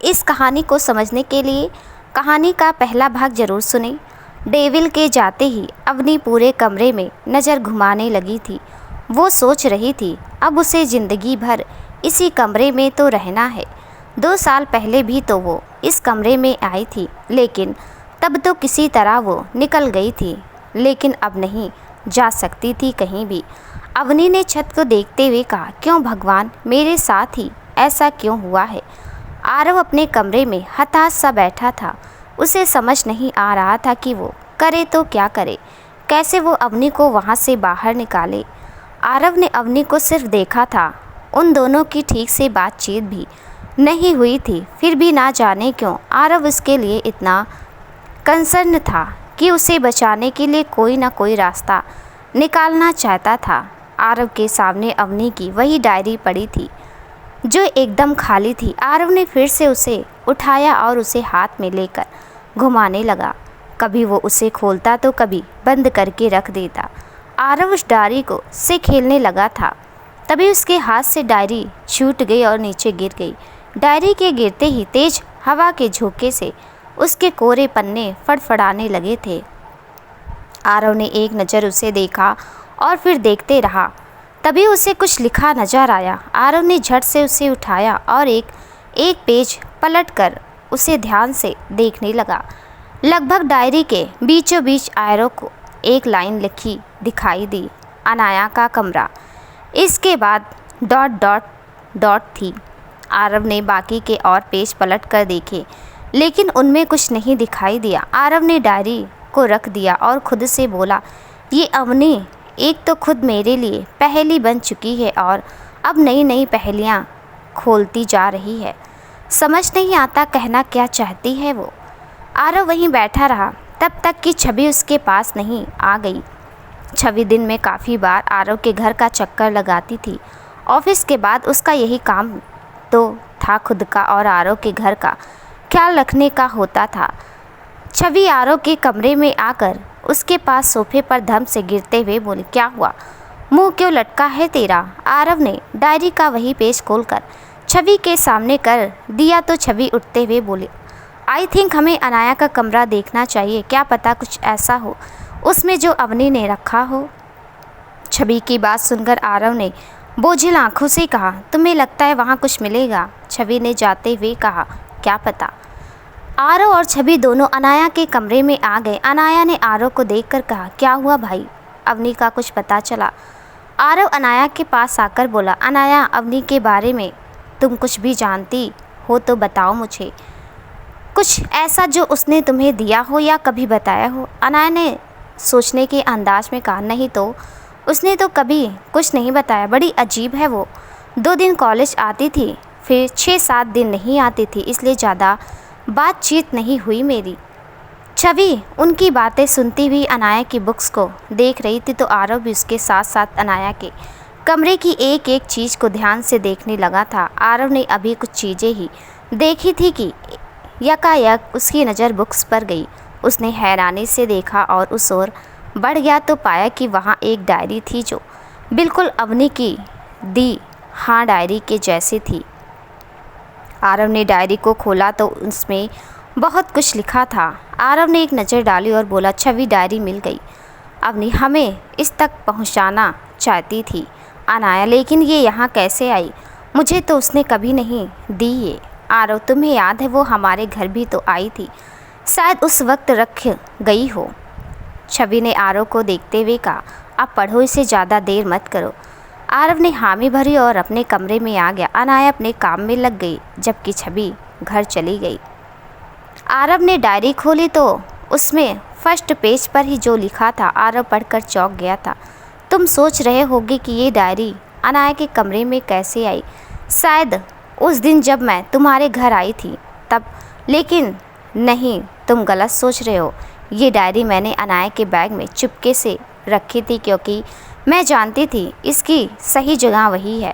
इस कहानी को समझने के लिए कहानी का पहला भाग जरूर सुनें। डेविल के जाते ही अवनी पूरे कमरे में नज़र घुमाने लगी थी। वो सोच रही थी अब उसे ज़िंदगी भर इसी कमरे में तो रहना है। 2 साल पहले भी तो वो इस कमरे में आई थी, लेकिन तब तो किसी तरह वो निकल गई थी, लेकिन अब नहीं जा सकती थी कहीं भी। अवनी ने छत को देखते हुए कहा, क्यों भगवान, मेरे साथ ही ऐसा क्यों हुआ है। आरव अपने कमरे में हताश सा बैठा था। उसे समझ नहीं आ रहा था कि वो करे तो क्या करे, कैसे वो अवनी को वहाँ से बाहर निकाले। आरव ने अवनी को सिर्फ देखा था, उन दोनों की ठीक से बातचीत भी नहीं हुई थी। फिर भी ना जाने क्यों आरव उसके लिए इतना कंसर्न था कि उसे बचाने के लिए कोई ना कोई रास्ता निकालना चाहता था। आरव के सामने अवनी की वही डायरी पड़ी थी जो एकदम खाली थी। आरव ने फिर से उसे उठाया और उसे हाथ में लेकर घुमाने लगा। कभी वो उसे खोलता तो कभी बंद करके रख देता। आरव उस डायरी को से खेलने लगा था, तभी उसके हाथ से डायरी छूट गई और नीचे गिर गई। डायरी के गिरते ही तेज हवा के झोंके से उसके कोरे पन्ने फड़फड़ाने लगे थे। आरव ने एक नज़र उसे देखा और फिर देखते रहा। तभी उसे कुछ लिखा नजर आया। आरव ने झट से उसे उठाया और एक पेज पलटकर उसे ध्यान से देखने लगा। लगभग डायरी के बीचों बीच आरव को एक लाइन लिखी दिखाई दी, अनाया का कमरा। इसके बाद डॉट डॉट डॉट थी। आरव ने बाकी के और पेज पलट कर देखे, लेकिन उनमें कुछ नहीं दिखाई दिया। आरव ने डायरी को रख दिया और खुद से बोला, ये अवनी एक तो खुद मेरे लिए पहेली बन चुकी है और अब नई नई पहेलियाँ खोलती जा रही है। समझ नहीं आता कहना क्या चाहती है वो। आरव वहीं बैठा रहा तब तक कि छवि उसके पास नहीं आ गई। छवि दिन में काफ़ी बार आरव के घर का चक्कर लगाती थी। ऑफिस के बाद उसका यही काम तो था, खुद का और आरव के घर का ख्याल रखने का होता था। छवि आरव के कमरे में आकर उसके पास सोफे पर धम से गिरते हुए बोली, क्या हुआ, मुंह क्यों लटका है तेरा। आरव ने डायरी का वही पेज खोलकर छवि के सामने कर दिया तो छवि उठते हुए बोली, आई थिंक हमें अनाया का कमरा देखना चाहिए। क्या पता कुछ ऐसा हो उसमें जो अवनी ने रखा हो। छवि की बात सुनकर आरव ने बोझिल आंखों से कहा, तुम्हें लगता है वहाँ कुछ मिलेगा। छवि ने जाते हुए कहा, क्या पता। आरव और छवि दोनों अनाया के कमरे में आ गए। अनाया ने आरव को देखकर कहा, क्या हुआ भाई, अवनी का कुछ पता चला। आरव अनाया के पास आकर बोला, अनाया, अवनी के बारे में तुम कुछ भी जानती हो तो बताओ मुझे, कुछ ऐसा जो उसने तुम्हें दिया हो या कभी बताया हो। अनाया ने सोचने के अंदाज में कहा, नहीं तो उसने तो कभी कुछ नहीं बताया। बड़ी अजीब है वो। 2 दिन कॉलेज आती थी, फिर 6-7 दिन नहीं आती थी, इसलिए ज़्यादा बातचीत नहीं हुई मेरी। छवि उनकी बातें सुनती हुई अनाया की बुक्स को देख रही थी तो आरव भी उसके साथ साथ अनाया के कमरे की एक एक चीज़ को ध्यान से देखने लगा था। आरव ने अभी कुछ चीज़ें ही देखी थी कि यकायक उसकी नज़र बुक्स पर गई। उसने हैरानी से देखा और उस ओर बढ़ गया तो पाया कि वहाँ एक डायरी थी जो बिल्कुल अवनी की दी हाँ डायरी के जैसी थी। आरव ने डायरी को खोला तो उसमें बहुत कुछ लिखा था। आरव ने एक नज़र डाली और बोला, छवि, डायरी मिल गई। अवनी हमें इस तक पहुंचाना चाहती थी अनाया, लेकिन ये यहाँ कैसे आई, मुझे तो उसने कभी नहीं दी ये। आरव, तुम्हें याद है वो हमारे घर भी तो आई थी, शायद उस वक्त रख गई हो। छवि ने आरव को देखते हुए कहा, अब पढ़ो, इसे ज़्यादा देर मत करो। आरव ने हामी भरी और अपने कमरे में आ गया। अनाया अपने काम में लग गई जबकि छवि घर चली गई। आरव ने डायरी खोली तो उसमें फर्स्ट पेज पर ही जो लिखा था आरव पढ़कर चौंक गया था। तुम सोच रहे होगे कि ये डायरी अनाया के कमरे में कैसे आई, शायद उस दिन जब मैं तुम्हारे घर आई थी तब, लेकिन नहीं, तुम गलत सोच रहे हो। ये डायरी मैंने अनाया के बैग में चुपके से रखी थी क्योंकि मैं जानती थी इसकी सही जगह वही है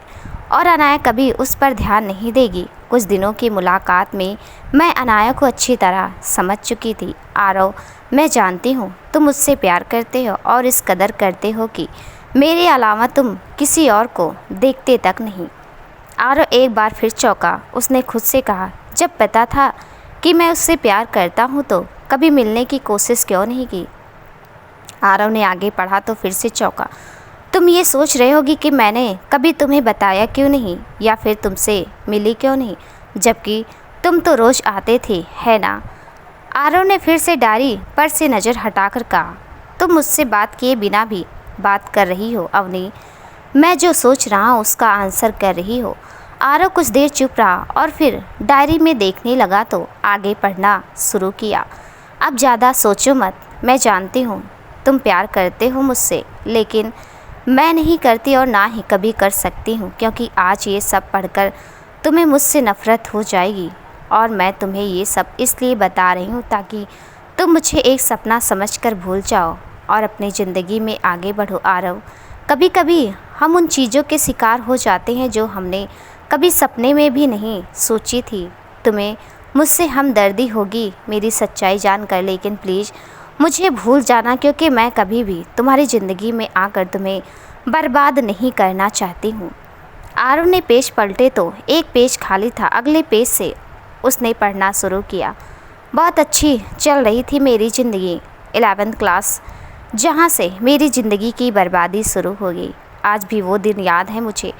और अनाया कभी उस पर ध्यान नहीं देगी। कुछ दिनों की मुलाकात में मैं अनाया को अच्छी तरह समझ चुकी थी। आरव, मैं जानती हूँ तुम मुझसे प्यार करते हो और इस कदर करते हो कि मेरे अलावा तुम किसी और को देखते तक नहीं। आरव एक बार फिर चौंका। उसने खुद से कहा, जब पता था कि मैं उससे प्यार करता हूँ तो कभी मिलने की कोशिश क्यों नहीं की? आरव ने आगे पढ़ा तो फिर से चौंका। तुम ये सोच रहे होगी कि मैंने कभी तुम्हें बताया क्यों नहीं, या फिर तुमसे मिली क्यों नहीं, जबकि तुम तो रोज़ आते थे, है ना? आरव ने फिर से डायरी पर से नज़र हटाकर कहा। तुम मुझसे बात किए बिना भी बात कर रही हो अवनी। मैं जो सोच रहा हूँ उसका आंसर कर रही हो। आरव कुछ देर चुप रहा और फिर डायरी में देखने लगा तो आगे पढ़ना शुरू किया। अब ज़्यादा सोचो मत, मैं जानती हूँ तुम प्यार करते हो मुझसे, लेकिन मैं नहीं करती और ना ही कभी कर सकती हूँ, क्योंकि आज ये सब पढ़कर तुम्हें मुझसे नफ़रत हो जाएगी। और मैं तुम्हें ये सब इसलिए बता रही हूँ ताकि तुम मुझे एक सपना समझकर भूल जाओ और अपनी ज़िंदगी में आगे बढ़ो। आरव, कभी कभी हम उन चीज़ों के शिकार हो जाते हैं जो हमने कभी सपने में भी नहीं सोची थी। तुम्हें मुझसे हमदर्दी होगी मेरी सच्चाई जानकर, लेकिन प्लीज़ मुझे भूल जाना, क्योंकि मैं कभी भी तुम्हारी ज़िंदगी में आकर तुम्हें बर्बाद नहीं करना चाहती हूँ। आरव ने पेज पलटे तो एक पेज खाली था। अगले पेज से उसने पढ़ना शुरू किया। बहुत अच्छी चल रही थी मेरी ज़िंदगी, 11th क्लास, जहाँ से मेरी ज़िंदगी की बर्बादी शुरू हो गई। आज भी वो दिन याद है मुझे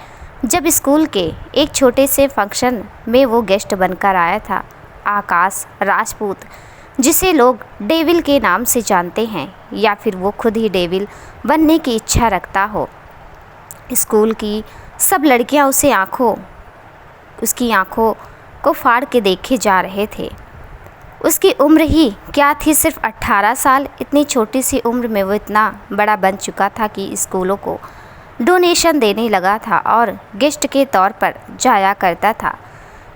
जब स्कूल के एक छोटे से फंक्शन में वो गेस्ट बनकर आया था। आकाश राजपूत, जिसे लोग डेविल के नाम से जानते हैं, या फिर वो खुद ही डेविल बनने की इच्छा रखता हो। स्कूल की सब लड़कियां उसकी आंखों को फाड़ के देखे जा रहे थे। उसकी उम्र ही क्या थी, सिर्फ 18 साल। इतनी छोटी सी उम्र में वो इतना बड़ा बन चुका था कि स्कूलों को डोनेशन देने लगा था और गेस्ट के तौर पर जाया करता था।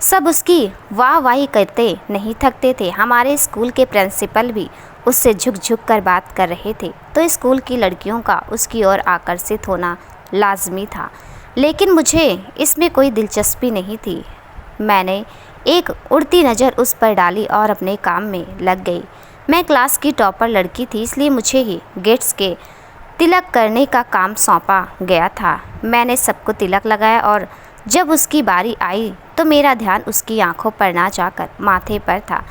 सब उसकी वाहवाही करते नहीं थकते थे। हमारे स्कूल के प्रिंसिपल भी उससे झुक झुक कर बात कर रहे थे, तो स्कूल की लड़कियों का उसकी ओर आकर्षित होना लाजमी था। लेकिन मुझे इसमें कोई दिलचस्पी नहीं थी। मैंने एक उड़ती नज़र उस पर डाली और अपने काम में लग गई। मैं क्लास की टॉपर लड़की थी, इसलिए मुझे ही गेट्स के तिलक करने का काम सौंपा गया था। मैंने सबको तिलक लगाया और जब उसकी बारी आई तो मेरा ध्यान उसकी आंखों पर ना जाकर माथे पर था,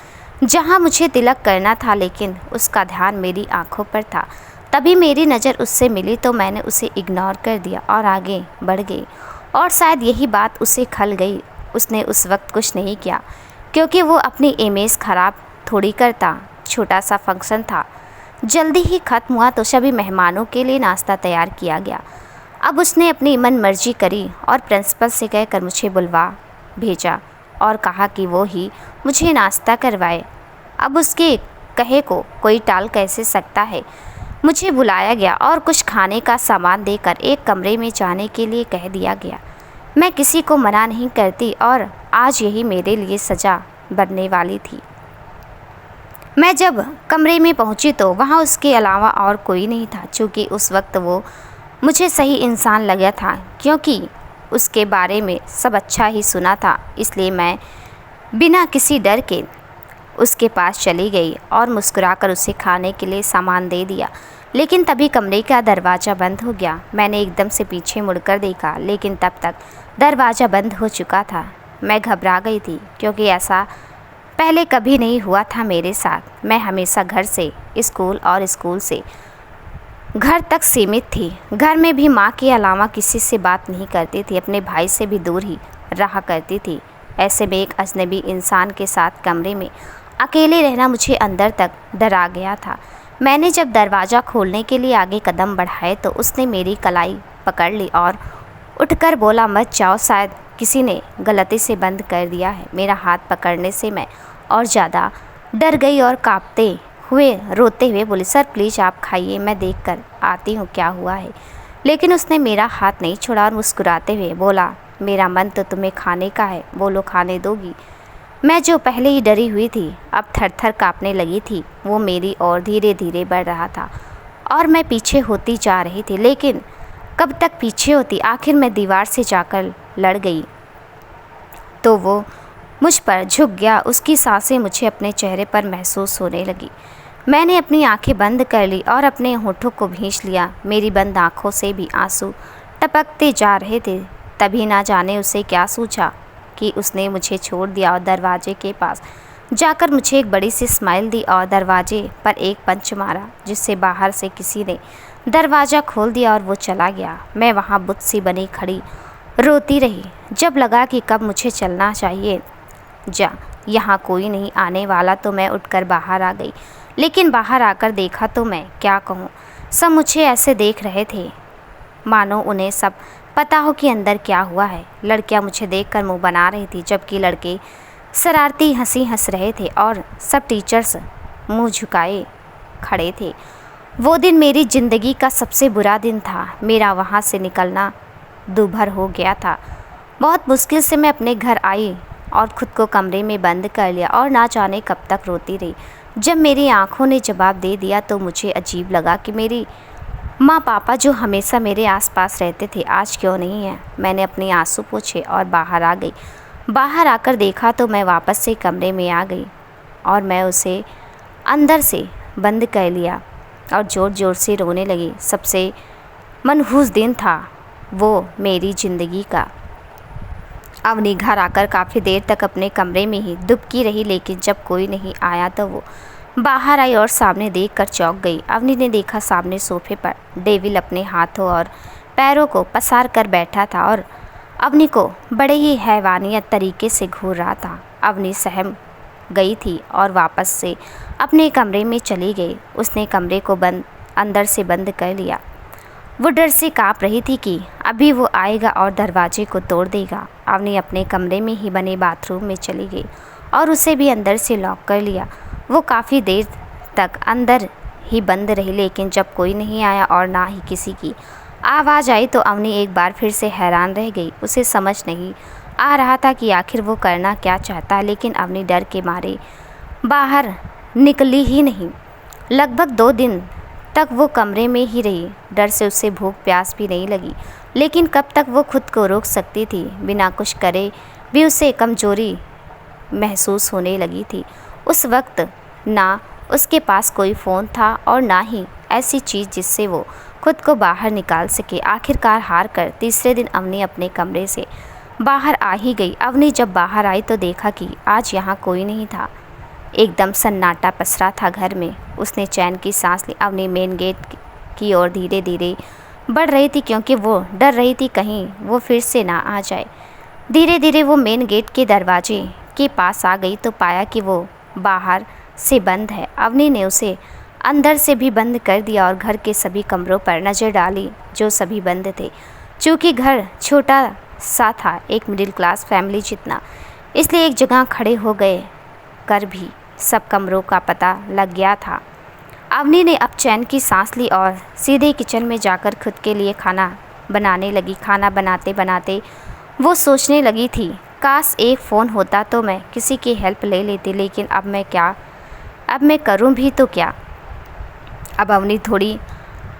जहां मुझे तिलक करना था, लेकिन उसका ध्यान मेरी आंखों पर था। तभी मेरी नज़र उससे मिली तो मैंने उसे इग्नोर कर दिया और आगे बढ़ गई। और शायद यही बात उसे खल गई। उसने उस वक्त कुछ नहीं किया, क्योंकि वो अपनी इमेज ख़राब थोड़ी करता। छोटा सा फंक्शन था, जल्दी ही ख़त्म हुआ तो सभी मेहमानों के लिए नाश्ता तैयार किया गया। अब उसने अपनी मन मर्जी करी और प्रिंसिपल से कहकर मुझे बुलवा भेजा और कहा कि वो ही मुझे नाश्ता करवाए। अब उसके कहे को कोई टाल कैसे सकता है। मुझे बुलाया गया और कुछ खाने का सामान देकर एक कमरे में जाने के लिए कह दिया गया। मैं किसी को मना नहीं करती और आज यही मेरे लिए सज़ा बनने वाली थी। मैं जब कमरे में पहुंची तो वहां उसके अलावा और कोई नहीं था। चूँकि उस वक्त वो मुझे सही इंसान लगा था, क्योंकि उसके बारे में सब अच्छा ही सुना था, इसलिए मैं बिना किसी डर के उसके पास चली गई और मुस्कुराकर उसे खाने के लिए सामान दे दिया। लेकिन तभी कमरे का दरवाज़ा बंद हो गया। मैंने एकदम से पीछे मुड़कर देखा, लेकिन तब तक दरवाज़ा बंद हो चुका था। मैं घबरा गई थी, क्योंकि ऐसा पहले कभी नहीं हुआ था मेरे साथ। मैं हमेशा घर से स्कूल और स्कूल से घर तक सीमित थी। घर में भी माँ के अलावा किसी से बात नहीं करती थी, अपने भाई से भी दूर ही रहा करती थी। ऐसे में एक अजनबी इंसान के साथ कमरे में अकेले रहना मुझे अंदर तक डरा गया था। मैंने जब दरवाज़ा खोलने के लिए आगे कदम बढ़ाए तो उसने मेरी कलाई पकड़ ली और उठकर बोला, मत जाओ, शायद किसी ने गलती से बंद कर दिया है। मेरा हाथ पकड़ने से मैं और ज़्यादा डर गई और कांपते हुए रोते हुए बोली, सर प्लीज़ आप खाइए, मैं देख कर आती हूँ क्या हुआ है। लेकिन उसने मेरा हाथ नहीं छोड़ा और मुस्कुराते हुए बोला, मेरा मन तो तुम्हें खाने का है, बोलो खाने दोगी। मैं जो पहले ही डरी हुई थी अब थर थर काँपने लगी थी। वो मेरी ओर धीरे धीरे बढ़ रहा था और मैं पीछे होती जा रही थी, लेकिन कब तक पीछे होती। आखिर मैं दीवार से जाकर लड़ गई तो वो मुझ पर झुक गया। उसकी सांसें मुझे अपने चेहरे पर महसूस होने लगी। मैंने अपनी आंखें बंद कर ली और अपने होठों को भींच लिया। मेरी बंद आंखों से भी आंसू टपकते जा रहे थे। तभी ना जाने उसे क्या सूझा कि उसने मुझे छोड़ दिया और दरवाजे के पास जाकर मुझे एक बड़ी सी स्माइल दी और दरवाजे पर एक पंच मारा, जिससे बाहर से किसी ने दरवाज़ा खोल दिया और वो चला गया। मैं वहाँ बुत सी बनी खड़ी रोती रही। जब लगा कि कब मुझे चलना चाहिए, यहाँ कोई नहीं आने वाला, तो मैं उठकर बाहर आ गई। लेकिन बाहर आकर देखा तो मैं क्या कहूँ, सब मुझे ऐसे देख रहे थे मानो उन्हें सब पता हो कि अंदर क्या हुआ है। लड़कियां मुझे देखकर मुंह बना रही थी, जबकि लड़के शरारती हंसी हंस रहे थे और सब टीचर्स मुंह झुकाए खड़े थे। वो दिन मेरी ज़िंदगी का सबसे बुरा दिन था। मेरा वहाँ से निकलना दूभर हो गया था। बहुत मुश्किल से मैं अपने घर आई और ख़ुद को कमरे में बंद कर लिया और ना जाने कब तक रोती रही। जब मेरी आंखों ने जवाब दे दिया तो मुझे अजीब लगा कि मेरी माँ पापा जो हमेशा मेरे आसपास रहते थे आज क्यों नहीं है। मैंने अपने आंसू पोंछे और बाहर आ गई। बाहर आकर देखा तो मैं वापस से कमरे में आ गई और मैं उसे अंदर से बंद कर लिया और ज़ोर ज़ोर से रोने लगी। सबसे मनहूस दिन था वो मेरी ज़िंदगी का। अवनी घर आकर काफ़ी देर तक अपने कमरे में ही दुबकी रही, लेकिन जब कोई नहीं आया तो वो बाहर आई और सामने देखकर चौंक गई। अवनी ने देखा सामने सोफे पर डेविल अपने हाथों और पैरों को पसार कर बैठा था और अवनी को बड़े ही हैवानियत तरीके से घूर रहा था। अवनी सहम गई थी और वापस से अपने कमरे में चली गई। उसने कमरे को अंदर से बंद कर लिया। वो डर से काँप रही थी कि अभी वो आएगा और दरवाजे को तोड़ देगा। अवनी अपने कमरे में ही बने बाथरूम में चली गई और उसे भी अंदर से लॉक कर लिया। वो काफ़ी देर तक अंदर ही बंद रही, लेकिन जब कोई नहीं आया और ना ही किसी की आवाज़ आई तो अवनी एक बार फिर से हैरान रह गई। उसे समझ नहीं आ रहा था कि आखिर वो करना क्या चाहता है, लेकिन अवनी डर के मारे बाहर निकली ही नहीं। लगभग 2 दिन तक वो कमरे में ही रही। डर से उसे भूख प्यास भी नहीं लगी, लेकिन कब तक वो खुद को रोक सकती थी। बिना कुछ करे भी उसे कमजोरी महसूस होने लगी थी। उस वक्त ना उसके पास कोई फ़ोन था और ना ही ऐसी चीज़ जिससे वो खुद को बाहर निकाल सके। आखिरकार हार कर तीसरे दिन अवनी अपने कमरे से बाहर आ ही गई। अवनी जब बाहर आई तो देखा कि आज यहाँ कोई नहीं था। एकदम सन्नाटा पसरा था घर में। उसने चैन की सांस ली। अवनी मेन गेट की ओर धीरे धीरे बढ़ रही थी, क्योंकि वो डर रही थी कहीं वो फिर से ना आ जाए। धीरे धीरे वो मेन गेट के दरवाजे के पास आ गई तो पाया कि वो बाहर से बंद है। अवनी ने उसे अंदर से भी बंद कर दिया और घर के सभी कमरों पर नज़र डाली जो सभी बंद थे। चूँकि घर छोटा सा था, एक मिडिल क्लास फैमिली जितना, इसलिए एक जगह खड़े हो गए कर भी सब कमरों का पता लग गया था। अवनी ने अब चैन की सांस ली और सीधे किचन में जाकर खुद के लिए खाना बनाने लगी। खाना बनाते बनाते वो सोचने लगी थी, काश एक फ़ोन होता तो मैं किसी की हेल्प ले लेती, लेकिन अब मैं करूं भी तो क्या। अब अवनी थोड़ी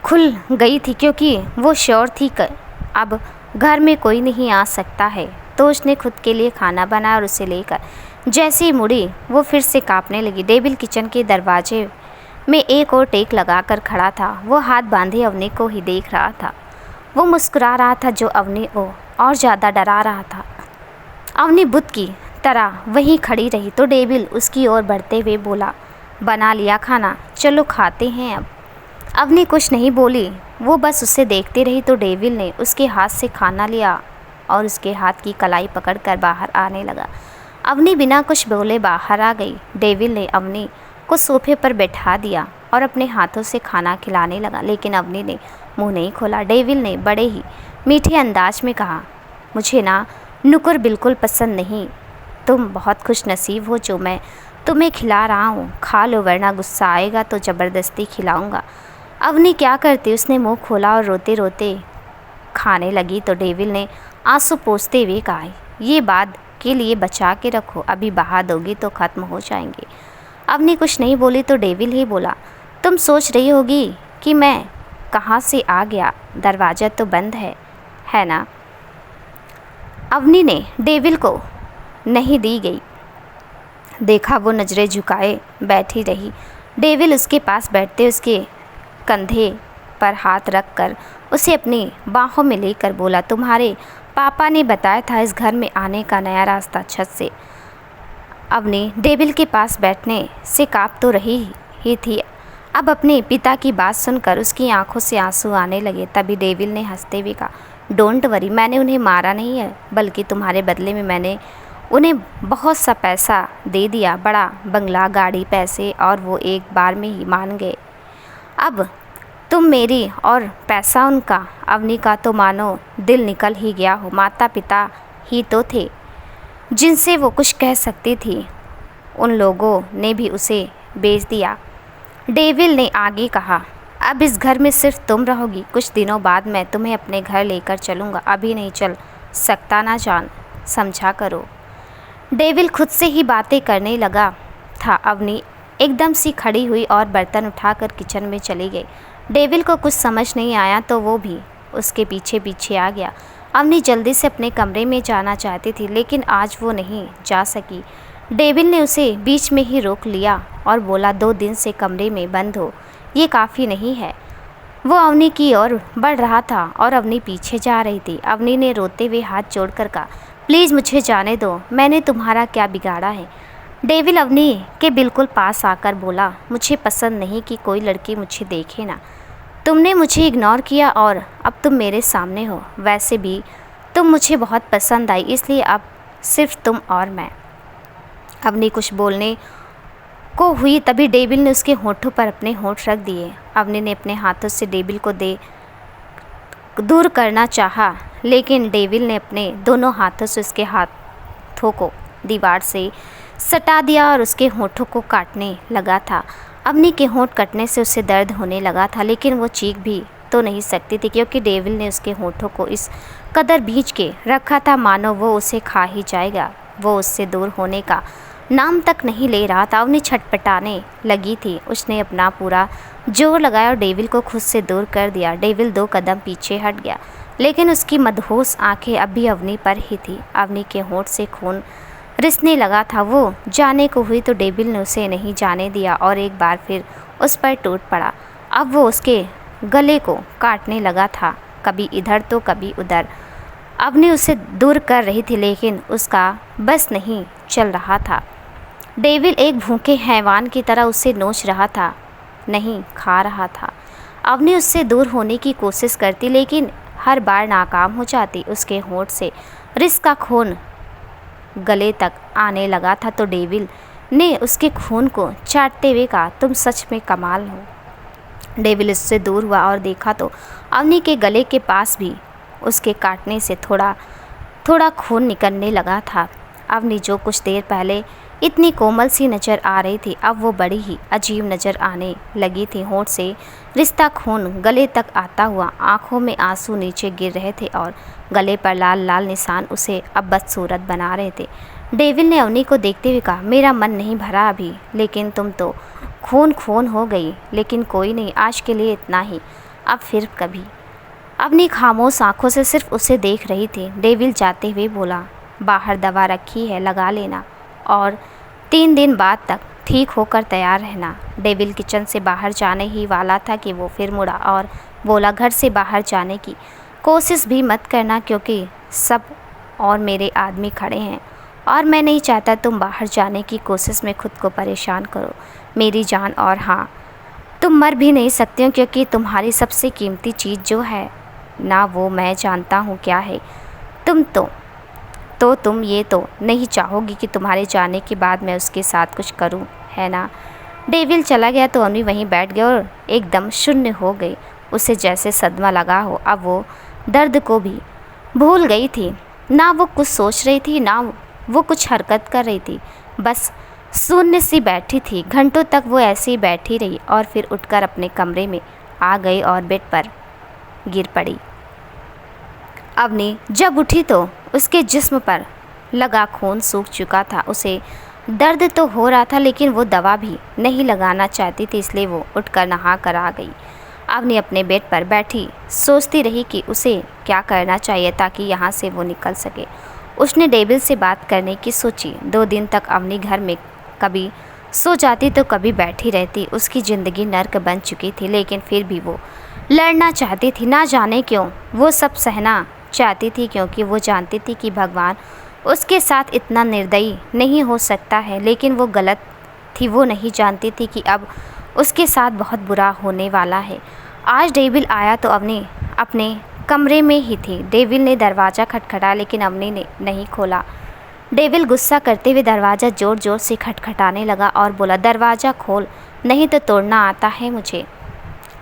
खुल गई थी, क्योंकि वो श्योर थी कि अब घर में कोई नहीं आ सकता है। तो उसने खुद के लिए खाना बनाया और उसे लेकर जैसे ही मुड़ी वो फिर से काँपने लगी। डेविल किचन के दरवाजे में एक और टेक लगाकर खड़ा था। वो हाथ बांधे अवनी को ही देख रहा था। वो मुस्कुरा रहा था जो अवनी को और ज़्यादा डरा रहा था। अवनी बुत की तरह वहीं खड़ी रही तो डेविल उसकी ओर बढ़ते हुए बोला, बना लिया खाना, चलो खाते हैं अब। अवनी कुछ नहीं बोली, वो बस उसे देखती रही। तो डेविल ने उसके हाथ से खाना लिया और उसके हाथ की कलाई पकड़कर बाहर आने लगा। अवनी बिना कुछ बोले बाहर आ गई। डेविल ने अवनी को सोफे पर बैठा दिया और अपने हाथों से खाना खिलाने लगा, लेकिन अवनी ने मुंह नहीं खोला। डेविल ने बड़े ही मीठे अंदाज में कहा, मुझे ना नुकुर बिल्कुल पसंद नहीं। तुम बहुत खुश नसीब हो जो मैं तुम्हें खिला रहा हूँ। खा लो, वरना गुस्सा आएगा तो ज़बरदस्ती खिलाऊँगा। अवनी क्या करती, उसने मुँह खोला और रोते रोते खाने लगी। तो डेविल ने आंसू पोंछते हुए कहा, ये बात के लिए बचा के रखो, अभी बहा दोगी तो ख़त्म हो जाएंगे। अवनी कुछ नहीं बोली तो डेविल ही बोला, तुम सोच रही होगी कि मैं कहाँ से आ गया, दरवाज़ा तो बंद है ना। अवनी ने डेविल को नहीं दी गई देखा, वो नज़रें झुकाए बैठी रही। डेविल उसके पास बैठते उसके कंधे पर हाथ रखकर उसे अपनी बाहों में लेकर बोला, तुम्हारे पापा ने बताया था इस घर में आने का नया रास्ता छत से। अवनी डेविल के पास बैठने से काँप तो रही ही थी। अब अपने पिता की बात सुनकर उसकी आंखों से आंसू आने लगे। तभी डेविल ने हंसते हुए कहा, डोंट वरी, मैंने उन्हें मारा नहीं है, बल्कि तुम्हारे बदले में मैंने उन्हें बहुत सा पैसा दे दिया, बड़ा बंगला, गाड़ी, पैसे, और वो एक बार में ही मान गए। अब तुम मेरी और पैसा उनका। अवनी का तो मानो दिल निकल ही गया हो। माता पिता ही तो थे जिनसे वो कुछ कह सकती थी, उन लोगों ने भी उसे बेच दिया। डेविल ने आगे कहा, अब इस घर में सिर्फ तुम रहोगी। कुछ दिनों बाद मैं तुम्हें अपने घर लेकर चलूँगा, अभी नहीं चल सकता ना जान, समझा करो। डेविल खुद से ही बातें करने लगा था। अवनी एकदम सी खड़ी हुई और बर्तन उठाकर किचन में चली गई। डेविल को कुछ समझ नहीं आया तो वो भी उसके पीछे पीछे आ गया। अवनी जल्दी से अपने कमरे में जाना चाहती थी, लेकिन आज वो नहीं जा सकी। डेविल ने उसे बीच में ही रोक लिया और बोला, 2 दिन से कमरे में बंद हो, ये काफ़ी नहीं है। वो अवनी की ओर बढ़ रहा था और अवनी पीछे जा रही थी। अवनी ने रोते हुए हाथ जोड़कर कहा, प्लीज़ मुझे जाने दो, मैंने तुम्हारा क्या बिगाड़ा है। डेविल अवनी के बिल्कुल पास आकर बोला, मुझे पसंद नहीं कि कोई लड़की मुझे देखे ना। तुमने मुझे इग्नोर किया और अब तुम मेरे सामने हो। वैसे भी तुम मुझे बहुत पसंद आई, इसलिए अब सिर्फ तुम और मैं। अवनी कुछ बोलने को हुई, तभी डेविल ने उसके होठों पर अपने होठ रख दिए। अवनी ने अपने हाथों से डेविल को दूर करना चाहा, लेकिन डेविल ने अपने दोनों हाथों से उसके हाथों को दीवार से सटा दिया और उसके होठों को काटने लगा था। अवनी के होंठ कटने से उसे दर्द होने लगा था, लेकिन वो चीख भी तो नहीं सकती थी, क्योंकि डेविल ने उसके होठों को इस कदर भींच के रखा था मानो वो उसे खा ही जाएगा। वो उससे दूर होने का नाम तक नहीं ले रहा था। अवनी छटपटाने लगी थी। उसने अपना पूरा जोर लगाया और डेविल को खुद से दूर कर दिया। डेविल 2 कदम पीछे हट गया, लेकिन उसकी मदहोश आंखें अभी अवनी पर ही थी। अवनी के होंठ से खून रिसने लगा था। वो जाने को हुई तो डेविल ने उसे नहीं जाने दिया और एक बार फिर उस पर टूट पड़ा। अब वो उसके गले को काटने लगा था, कभी इधर तो कभी उधर। अवनी उसे दूर कर रही थी, लेकिन उसका बस नहीं चल रहा था। डेविल एक भूखे हैवान की तरह उसे नोच रहा था, नहीं खा रहा था। अवनी उससे दूर होने की कोशिश करती, लेकिन हर बार नाकाम हो जाती। उसके होंठ से रिस का खून गले तक आने लगा था तो डेविल ने उसके खून को चाटते हुए कहा, तुम सच में कमाल हो। डेविल उससे दूर हुआ और देखा तो अवनी के गले के पास भी उसके काटने से थोड़ा थोड़ा खून निकलने लगा था। अवनी जो कुछ देर पहले इतनी कोमल सी नज़र आ रही थी, अब वो बड़ी ही अजीब नज़र आने लगी थी। होंठ से रिश्ता खून गले तक आता हुआ, आंखों में आंसू नीचे गिर रहे थे और गले पर लाल लाल निशान उसे अब बदसूरत बना रहे थे। डेविल ने अवनी को देखते हुए कहा, मेरा मन नहीं भरा अभी, लेकिन तुम तो खून हो गई। लेकिन कोई नहीं, आज के लिए इतना ही, अब फिर कभी। अवनी खामोश आंखों से सिर्फ उसे देख रही थी। डेविल जाते हुए बोला, बाहर दवा रखी है, लगा लेना और 3 दिन बाद तक ठीक होकर तैयार रहना। डेविल किचन से बाहर जाने ही वाला था कि वो फिर मुड़ा और बोला, घर से बाहर जाने की कोशिश भी मत करना, क्योंकि सब और मेरे आदमी खड़े हैं और मैं नहीं चाहता तुम बाहर जाने की कोशिश में खुद को परेशान करो मेरी जान। और हाँ, तुम मर भी नहीं सकते हो, क्योंकि तुम्हारी सबसे कीमती चीज़ जो है ना, वो मैं जानता हूँ क्या है। तुम तुम ये तो नहीं चाहोगी कि तुम्हारे जाने के बाद मैं उसके साथ कुछ करूं, है ना। डेविल चला गया तो अवनी वहीं बैठ गई और एकदम शून्य हो गई। उसे जैसे सदमा लगा हो। अब वो दर्द को भी भूल गई थी। ना वो कुछ सोच रही थी, ना वो कुछ हरकत कर रही थी, बस शून्य सी बैठी थी। घंटों तक वो ऐसे ही बैठी रही और फिर उठकर अपने कमरे में आ गई और बेड पर गिर पड़ी। अवनी जब उठी तो उसके जिस्म पर लगा खून सूख चुका था। उसे दर्द तो हो रहा था, लेकिन वो दवा भी नहीं लगाना चाहती थी, इसलिए वो उठकर नहा कर आ गई। अवनी अपने बेड पर बैठी सोचती रही कि उसे क्या करना चाहिए ताकि यहाँ से वो निकल सके। उसने डेविल से बात करने की सोची। 2 दिन तक अवनी घर में कभी सो जाती तो कभी बैठी रहती। उसकी ज़िंदगी नर्क बन चुकी थी, लेकिन फिर भी वो लड़ना चाहती थी। ना जाने क्यों वो सब सहना चाहती थी, क्योंकि वो जानती थी कि भगवान उसके साथ इतना निर्दयी नहीं हो सकता है। लेकिन वो गलत थी। वो नहीं जानती थी कि अब उसके साथ बहुत बुरा होने वाला है। आज डेविल आया तो अवनी अपने कमरे में ही थी। डेविल ने दरवाज़ा खटखटाया, लेकिन अवनी ने नहीं खोला। डेविल गुस्सा करते हुए दरवाज़ा ज़ोर ज़ोर से खटखटाने लगा और बोला, दरवाज़ा खोल, नहीं तो तोड़ना आता है मुझे।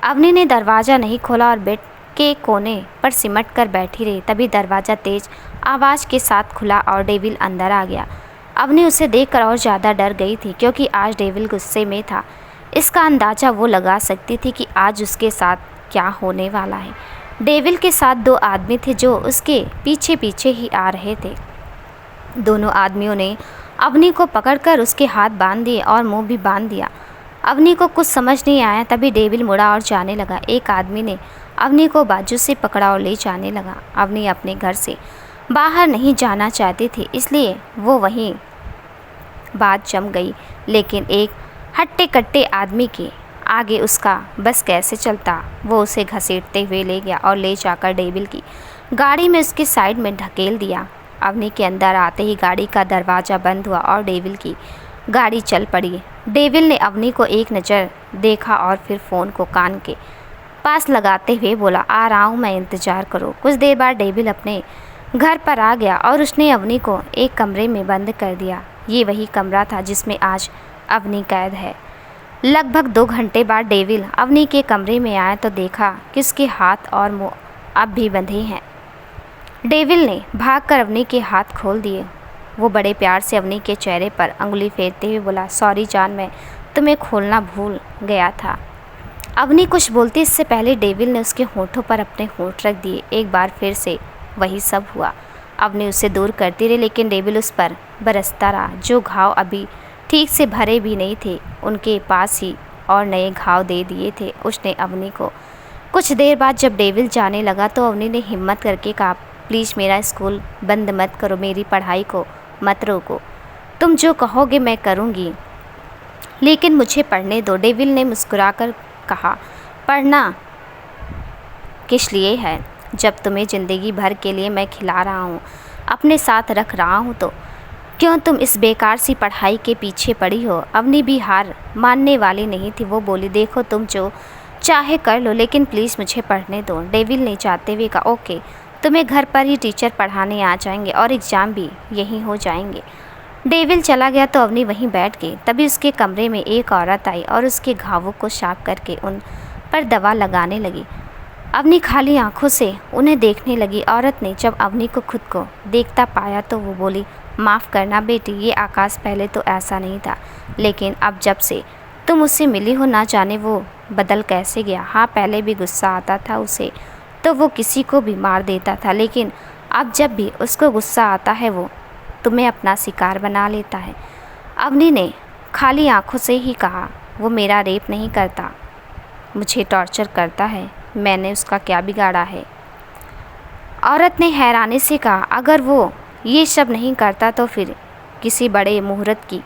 अवनी ने दरवाज़ा नहीं खोला और बेड के कोने पर सिमट कर बैठी रही। तभी दरवाज़ा तेज आवाज़ के साथ खुला और डेविल अंदर आ गया। अवनी उसे देखकर और ज़्यादा डर गई थी, क्योंकि आज डेविल गुस्से में था। इसका अंदाज़ा वो लगा सकती थी कि आज उसके साथ क्या होने वाला है। डेविल के साथ दो आदमी थे जो उसके पीछे पीछे ही आ रहे थे। दोनों आदमियों ने अवनी को पकड़कर उसके हाथ बांध दिए और मुंह भी बांध दिया। अवनी को कुछ समझ नहीं आया। तभी डेविल मुड़ा और जाने लगा। एक आदमी ने अवनी को बाजू से पकड़ा और ले जाने लगा। अवनी अपने घर से बाहर नहीं जाना चाहती थी, इसलिए वो वहीं बात जम गई। लेकिन एक हट्टे कट्टे आदमी के आगे उसका बस कैसे चलता। वो उसे घसीटते हुए ले गया और ले जाकर डेविल की गाड़ी में उसके साइड में ढकेल दिया। अवनी के अंदर आते ही गाड़ी का दरवाज़ा बंद हुआ और डेविल की गाड़ी चल पड़ी। डेविल ने अवनी को एक नज़र देखा और फिर फ़ोन को कान के पास लगाते हुए बोला, आ रहा हूँ मैं, इंतज़ार करो। कुछ देर बाद डेविल अपने घर पर आ गया और उसने अवनी को एक कमरे में बंद कर दिया। ये वही कमरा था जिसमें आज अवनी कैद है। लगभग 2 घंटे बाद डेविल अवनी के कमरे में आया तो देखा कि उसके हाथ और मुंह अब भी बंधे हैं। डेविल ने भागकर अवनी के हाथ खोल दिए। वो बड़े प्यार से अवनी के चेहरे पर अंगुली फेरते हुए बोला, सॉरी जान, मैं तुम्हें खोलना भूल गया था। अवनी कुछ बोलती इससे पहले डेविल ने उसके होठों पर अपने होठ रख दिए। एक बार फिर से वही सब हुआ। अवनी उसे दूर करती रही, लेकिन डेविल उस पर बरसता रहा। जो घाव अभी ठीक से भरे भी नहीं थे, उनके पास ही और नए घाव दे दिए थे उसने अवनी को। कुछ देर बाद जब डेविल जाने लगा तो अवनी ने हिम्मत करके कहा, प्लीज़ मेरा स्कूल बंद मत करो, मेरी पढ़ाई को मत रोको। तुम जो कहोगे मैं करूँगी, लेकिन मुझे पढ़ने दो। डेविल ने मुस्कुराकर कहा, पढ़ना किस लिए है, जब तुम्हें ज़िंदगी भर के लिए मैं खिला रहा हूँ, अपने साथ रख रहा हूँ, तो क्यों तुम इस बेकार सी पढ़ाई के पीछे पड़ी हो। अवनी भी हार मानने वाली नहीं थी। वो बोली, देखो तुम जो चाहे कर लो, लेकिन प्लीज़ मुझे पढ़ने दो। डेविल ने चाहते हुए कहा, ओके, तुम्हें घर पर ही टीचर पढ़ाने आ जाएंगे और एग्ज़ाम भी यहीं हो जाएंगे। डेविल चला गया तो अवनी वहीं बैठ गई। तभी उसके कमरे में एक औरत आई और उसके घावों को साफ करके उन पर दवा लगाने लगी। अवनी खाली आंखों से उन्हें देखने लगी। औरत ने जब अवनी को खुद को देखता पाया तो वो बोली, माफ़ करना बेटी, ये आकाश पहले तो ऐसा नहीं था, लेकिन अब जब से तुम उससे मिली हो ना जाने वो बदल कैसे गया। हाँ, पहले भी गुस्सा आता था उसे तो वो किसी को भी मार देता था, लेकिन अब जब भी उसको गुस्सा आता है वो तुम्हें अपना शिकार बना लेता है। अवनी ने खाली आंखों से ही कहा, वो मेरा रेप नहीं करता, मुझे टॉर्चर करता है, मैंने उसका क्या बिगाड़ा है। औरत ने हैरानी से कहा, अगर वो ये सब नहीं करता तो फिर किसी बड़े मुहूर्त की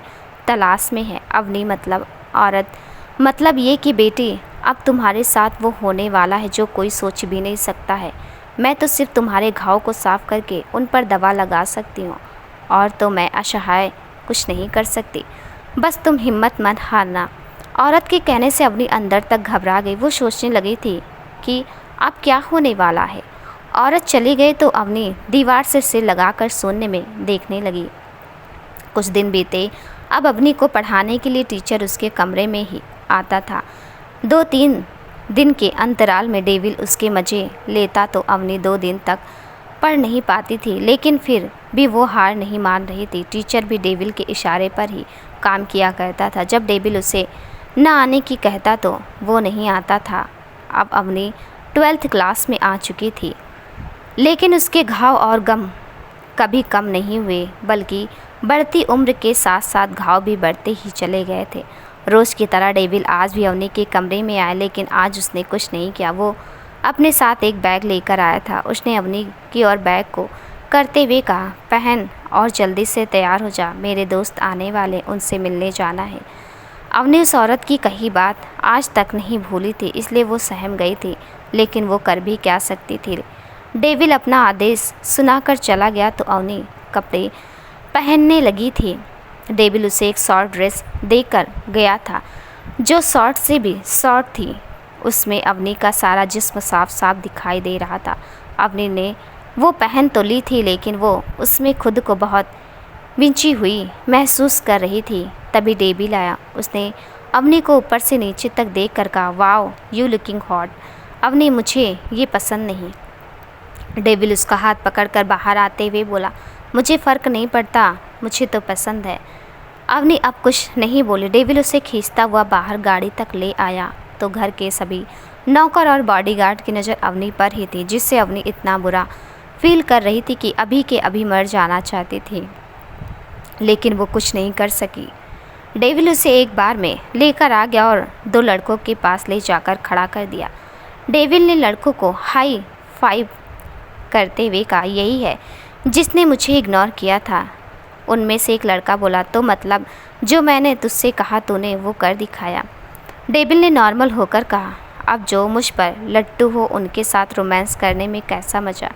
तलाश में है। अवनी मतलब औरत, मतलब ये कि बेटी अब तुम्हारे साथ वो होने वाला है जो कोई सोच भी नहीं सकता है। मैं तो सिर्फ तुम्हारे घाव को साफ करके उन पर दवा लगा सकती हूँ, और तो मैं असहाय कुछ नहीं कर सकती। बस तुम हिम्मत मत हारना। औरत के कहने से अवनी अंदर तक घबरा गई। वो सोचने लगी थी कि अब क्या होने वाला है। औरत चली गई तो अवनी दीवार से सिर लगाकर शून्य में देखने लगी। कुछ दिन बीते। अब अवनी को पढ़ाने के लिए टीचर उसके कमरे में ही आता था। 2-3 दिन के अंतराल में डेविल उसके मज़े लेता तो अवनी 2 दिन तक पढ़ नहीं पाती थी, लेकिन फिर भी वो हार नहीं मान रही थी। टीचर भी डेविल के इशारे पर ही काम किया करता था। जब डेविल उसे न आने की कहता तो वो नहीं आता था। अब अवनी 12th क्लास में आ चुकी थी, लेकिन उसके घाव और गम कभी कम नहीं हुए, बल्कि बढ़ती उम्र के साथ साथ घाव भी बढ़ते ही चले गए थे। रोज़ की तरह डेविल आज भी अवनी के कमरे में आया, लेकिन आज उसने कुछ नहीं किया। वो अपने साथ एक बैग लेकर आया था। उसने अवनी की ओर बैग को करते हुए कहा, पहन और जल्दी से तैयार हो जा, मेरे दोस्त आने वाले, उनसे मिलने जाना है। अवनी उस औरत की कही बात आज तक नहीं भूली थी, इसलिए वो सहम गई थी, लेकिन वो कर भी क्या सकती थी। डेविल अपना आदेश सुनाकर चला गया तो अवनी कपड़े पहनने लगी थी। डेविल उसे एक शॉर्ट ड्रेस देकर गया था, जो शॉर्ट से भी शॉर्ट थी। उसमें अवनी का सारा जिस्म साफ साफ दिखाई दे रहा था। अवनी ने वो पहन तो ली थी, लेकिन वो उसमें खुद को बहुत विंची हुई महसूस कर रही थी। तभी डेविल आया। उसने अवनी को ऊपर से नीचे तक देख कर कहा, wow you looking hot. Avni, मुझे ये पसंद नहीं। डेविल उसका हाथ पकड़कर बाहर आते हुए बोला, मुझे फ़र्क नहीं पड़ता, मुझे तो पसंद है। अवनी अब कुछ नहीं बोली। डेविल उसे खींचता हुआ बाहर गाड़ी तक ले आया तो घर के सभी नौकर और बॉडीगार्ड की नज़र अवनी पर ही थी, जिससे अवनी इतना बुरा फील कर रही थी कि अभी के अभी मर जाना चाहती थी, लेकिन वो कुछ नहीं कर सकी। डेविल उसे एक बार में लेकर आ गया और 2 लड़कों के पास ले जाकर खड़ा कर दिया। डेविल ने लड़कों को हाई फाइव करते हुए कहा, यही है जिसने मुझे इग्नोर किया था। उनमें से एक लड़का बोला, तो मतलब जो मैंने तुझसे कहा तूने वो कर दिखाया। डेविल ने नॉर्मल होकर कहा, अब जो मुझ पर लट्टू हो उनके साथ रोमांस करने में कैसा मज़ा।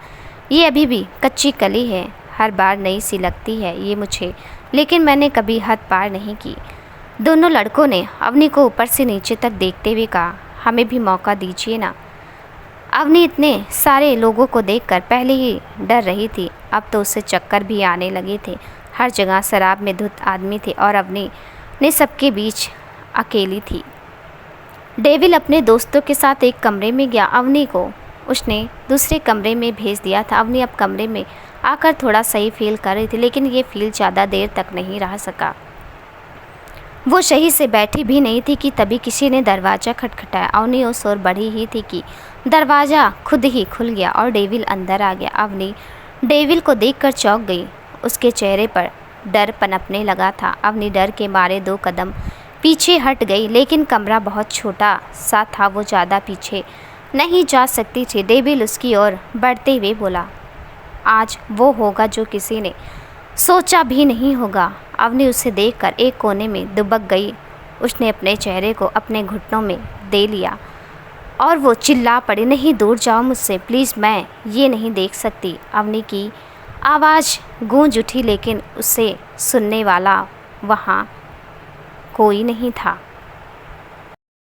ये अभी भी कच्ची कली है, हर बार नई सी लगती है ये मुझे, लेकिन मैंने कभी हद पार नहीं की। दोनों लड़कों ने अवनी को ऊपर से नीचे तक देखते हुए कहा, हमें भी मौका दीजिए ना। अवनी इतने सारे लोगों को देखकर पहले ही डर रही थी, अब तो उसे चक्कर भी आने लगे थे। हर जगह शराब में धुत आदमी थे और अवनी ने सबके बीच अकेली थी। डेविल अपने दोस्तों के साथ एक कमरे में गया। अवनी को उसने दूसरे कमरे में भेज दिया था। अवनी अब कमरे में आकर थोड़ा सही फील कर रही थी, लेकिन ये फील ज़्यादा देर तक नहीं रह सका। वो सही से बैठी भी नहीं थी कि तभी किसी ने दरवाज़ा खटखटाया। अवनी उस ओर बढ़ी ही थी कि दरवाज़ा खुद ही खुल गया और डेविल अंदर आ गया। अवनी डेविल को देखकर चौंक गई। उसके चेहरे पर डर पनपने लगा था। अवनी डर के मारे 2 कदम पीछे हट गई, लेकिन कमरा बहुत छोटा सा था, वो ज़्यादा पीछे नहीं जा सकती थी। डेविल उसकी ओर बढ़ते हुए बोला, आज वो होगा जो किसी ने सोचा भी नहीं होगा। अवनी उसे देखकर एक कोने में दुबक गई। उसने अपने चेहरे को अपने घुटनों में दे लिया और वो चिल्ला पड़ी, नहीं, दूर जाओ मुझसे प्लीज़, मैं ये नहीं देख सकती। अवनी की आवाज़ गूंज उठी, लेकिन उसे सुनने वाला वहाँ कोई नहीं था।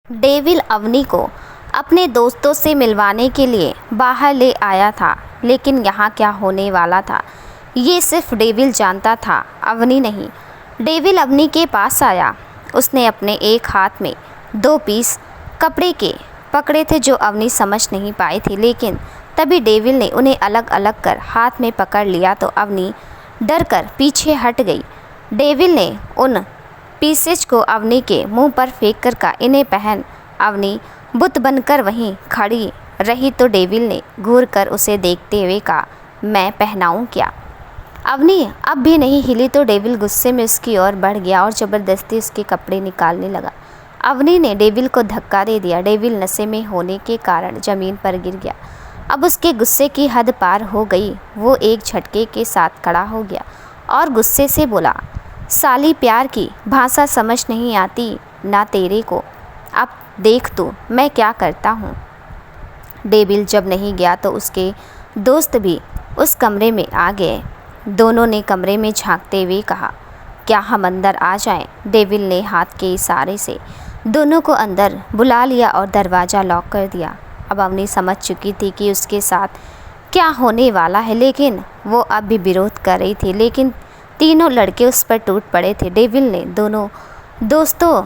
डेविल अवनी को अपने दोस्तों से मिलवाने के लिए बाहर ले आया था, लेकिन यहाँ क्या होने वाला था ये सिर्फ डेविल जानता था, अवनी नहीं। डेविल अवनी के पास आया। उसने अपने एक हाथ में 2 पीस कपड़े के पकड़े थे जो अवनी समझ नहीं पाई थी, लेकिन तभी डेविल ने उन्हें अलग अलग कर हाथ में पकड़ लिया तो अवनी डर कर पीछे हट गई। डेविल ने उन पीसेज को अवनी के मुंह पर फेंक कर कहा, इन्हें पहन। अवनी बुत बनकर वहीं खड़ी रही तो डेविल ने घूर कर उसे देखते हुए कहा, मैं पहनाऊं क्या। अवनी अब भी नहीं हिली तो डेविल गुस्से में उसकी ओर बढ़ गया और ज़बरदस्ती उसके कपड़े निकालने लगा। अवनी ने डेविल को धक्का दे दिया। डेविल नशे में होने के कारण ज़मीन पर गिर गया। अब उसके गुस्से की हद पार हो गई। वो एक झटके के साथ खड़ा हो गया और गुस्से से बोला, साली प्यार की भाषा समझ नहीं आती ना तेरे को, अब देख तू मैं क्या करता हूँ। डेविल जब नहीं गया तो उसके दोस्त भी उस कमरे में आ गए। दोनों ने कमरे में झांकते हुए कहा, क्या हम अंदर आ जाएं? डेविल ने हाथ के इशारे से दोनों को अंदर बुला लिया और दरवाज़ा लॉक कर दिया। अब अवनी समझ चुकी थी कि उसके साथ क्या होने वाला है, लेकिन वो अब भी विरोध कर रही थी। लेकिन तीनों लड़के उस पर टूट पड़े थे। डेविल ने दोनों दोस्तों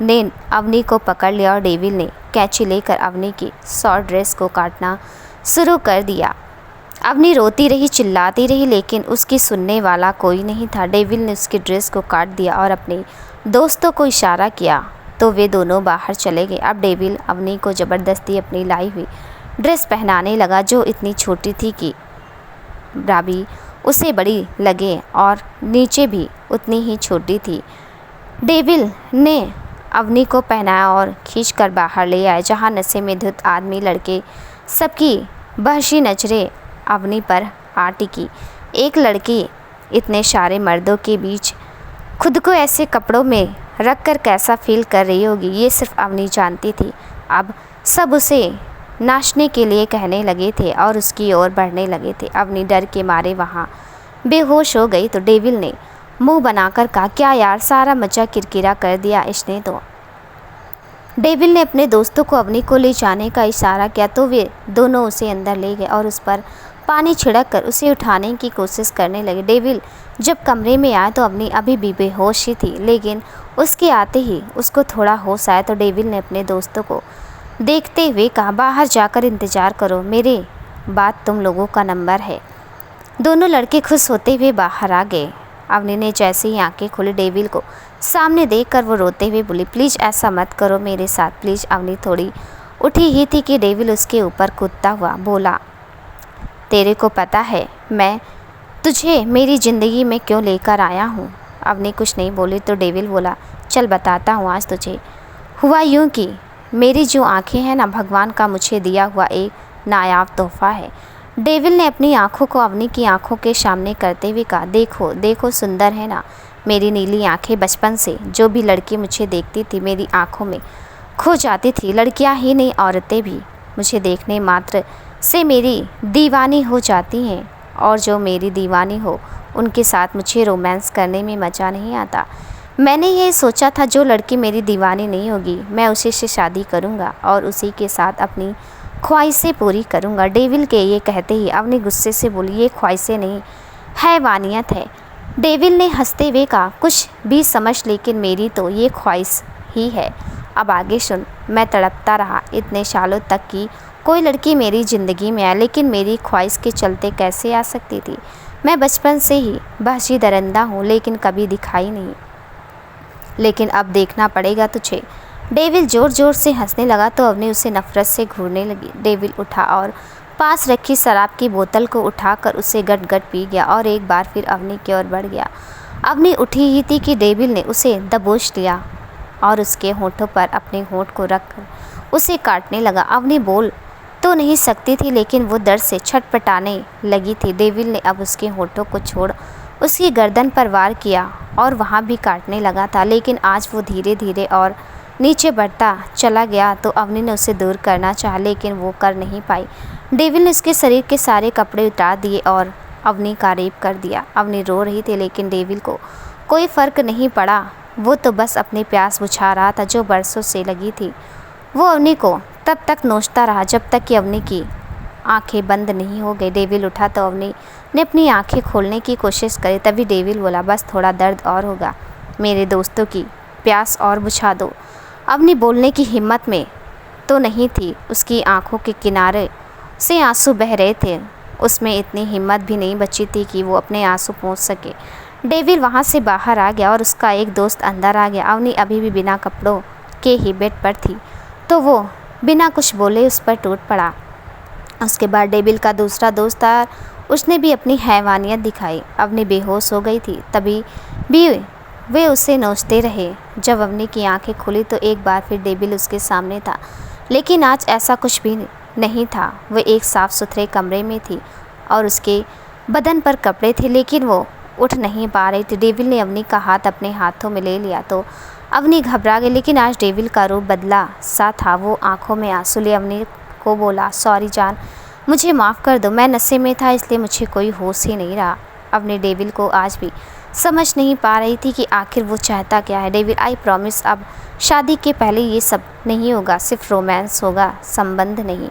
ने अवनी को पकड़ लिया और डेविल ने कैंची लेकर अवनी की शॉर्ट ड्रेस को काटना शुरू कर दिया। अवनी रोती रही, चिल्लाती रही, लेकिन उसकी सुनने वाला कोई नहीं था। डेविल ने उसकी ड्रेस को काट दिया और अपने दोस्तों को इशारा किया तो वे दोनों बाहर चले गए। अब डेविल अवनी को ज़बरदस्ती अपनी लाई हुई ड्रेस पहनाने लगा, जो इतनी छोटी थी कि राबी उसे बड़ी लगे और नीचे भी उतनी ही छोटी थी। डेविल ने अवनी को पहनाया और खींचकर बाहर ले आए, जहाँ नशे में धुत आदमी लड़के सबकी बहशी नजरें अवनी पर आ टिकी। एक लड़की इतने सारे मर्दों के बीच खुद को ऐसे कपड़ों में रखकर कैसा फील कर रही होगी ये सिर्फ अवनी जानती थी। अब सब उसे नाचने के लिए कहने लगे थे और उसकी ओर बढ़ने लगे थे। अवनी डर के मारे वहाँ बेहोश हो गई तो डेविल ने मुंह बनाकर कहा, क्या यार, सारा मजा किरकिरा कर दिया इसने तो। डेविल ने अपने दोस्तों को अवनी को ले जाने का इशारा किया तो वे दोनों उसे अंदर ले गए और उस पर पानी छिड़क कर उसे उठाने की कोशिश करने लगे। डेविल जब कमरे में आया तो अवनी अभी भी बेहोश ही थी, लेकिन उसके आते ही उसको थोड़ा होश आया तो डेविल ने अपने दोस्तों को देखते हुए कहा, बाहर जाकर इंतज़ार करो, मेरे बाद तुम लोगों का नंबर है। दोनों लड़के खुश होते हुए बाहर आ गए। अवनी ने जैसे ही आंखें खोली डेविल को सामने देखकर वो रोते हुए बोली, प्लीज़ ऐसा मत करो मेरे साथ प्लीज़। अवनी थोड़ी उठी ही थी कि डेविल उसके ऊपर कूदता हुआ बोला, तेरे को पता है मैं तुझे मेरी ज़िंदगी में क्यों लेकर आया हूँ। अवनी कुछ नहीं बोली तो डेविल बोला, चल बताता हूँ आज तुझे। हुआ यूँ कि मेरी जो आँखें हैं ना, भगवान का मुझे दिया हुआ एक नायाब तोहफ़ा है। डेविल ने अपनी आँखों को अवनी की आँखों के सामने करते हुए कहा, देखो देखो सुंदर है ना मेरी नीली आँखें। बचपन से जो भी लड़की मुझे देखती थी मेरी आँखों में खो जाती थी। लड़कियाँ ही नहीं औरतें भी मुझे देखने मात्र से मेरी दीवानी हो जाती हैं, और जो मेरी दीवानी हो उनके साथ मुझे रोमांस करने में मज़ा नहीं आता। मैंने ये सोचा था जो लड़की मेरी दीवानी नहीं होगी मैं उसी से शादी करूँगा और उसी के साथ अपनी ख्वाहिशें पूरी करूँगा। डेविल के ये कहते ही अवनी गुस्से से बोली, ये ख्वाहिशें नहीं हैवानियत है। डेविल ने हंसते हुए कहा, कुछ भी समझ, लेकिन मेरी तो ये ख्वाहिश ही है। अब आगे सुन। मैं तड़पता रहा इतने सालों तक कि कोई लड़की मेरी ज़िंदगी में आए, लेकिन मेरी ख्वाहिश के चलते कैसे आ सकती थी। मैं बचपन से ही वहशी दरिंदा हूँ, लेकिन कभी दिखाई नहीं, लेकिन अब देखना पड़ेगा तुझे। डेविल ज़ोर ज़ोर से हंसने लगा तो अवनी उसे नफ़रत से घूरने लगी। डेविल उठा और पास रखी शराब की बोतल को उठाकर उसे गट गट पी गया और एक बार फिर अवनी की ओर बढ़ गया। अवनी उठी ही थी कि डेविल ने उसे दबोच लिया और उसके होठों पर अपने होठ को रखकर उसे काटने लगा। अवनी बोल तो नहीं सकती थी, लेकिन वो दर्द से छटपटाने लगी थी। डेविल ने अब उसके होठों को छोड़ उसकी गर्दन पर वार किया और वहाँ भी काटने लगा था, लेकिन आज वो धीरे धीरे और नीचे बढ़ता चला गया तो अवनी ने उसे दूर करना चाहा, लेकिन वो कर नहीं पाई। डेविल ने उसके शरीर के सारे कपड़े उतार दिए और अवनी का रेप कर दिया। अवनी रो रही थी, लेकिन डेविल को कोई फ़र्क नहीं पड़ा। वो तो बस अपनी प्यास बुझा रहा था जो बरसों से लगी थी। वो अवनी को तब तक नोचता रहा जब तक कि अवनी की आंखें बंद नहीं हो गई। डेविल उठा तो अवनी ने अपनी आंखें खोलने की कोशिश करी। तभी डेविल बोला, बस थोड़ा दर्द और होगा, मेरे दोस्तों की प्यास और बुझा दो। अवनी बोलने की हिम्मत में तो नहीं थी, उसकी आंखों के किनारे से आंसू बह रहे थे। उसमें इतनी हिम्मत भी नहीं बची थी कि वो अपने आंसू पोंछ सके। डेविल वहाँ से बाहर आ गया और उसका एक दोस्त अंदर आ गया। अवनी अभी भी बिना कपड़ों के ही बेड पर थी तो वो बिना कुछ बोले उस पर टूट पड़ा। उसके बाद डेविल का दूसरा दोस्त आया, उसने भी अपनी हैवानियत दिखाई। अवनी बेहोश हो गई थी, तभी भी वे उसे नोचते रहे। जब अवनी की आंखें खुली तो एक बार फिर डेविल उसके सामने था, लेकिन आज ऐसा कुछ भी नहीं था। वह एक साफ़ सुथरे कमरे में थी और उसके बदन पर कपड़े थे, लेकिन वो उठ नहीं पा रही थी। डेविल ने अवनी का हाथ अपने हाथों में ले लिया तो अवनी घबरा गई, लेकिन आज डेविल का रूप बदला सा था। वो आंखों में आंसू ले अवनी को बोला, सॉरी जान, मुझे माफ़ कर दो, मैं नशे में था इसलिए मुझे कोई होश ही नहीं रहा। अवनी डेविल को आज भी समझ नहीं पा रही थी कि आखिर वो चाहता क्या है। डेविल, आई प्रॉमिस अब शादी के पहले ये सब नहीं होगा, सिर्फ रोमांस होगा, संबंध नहीं।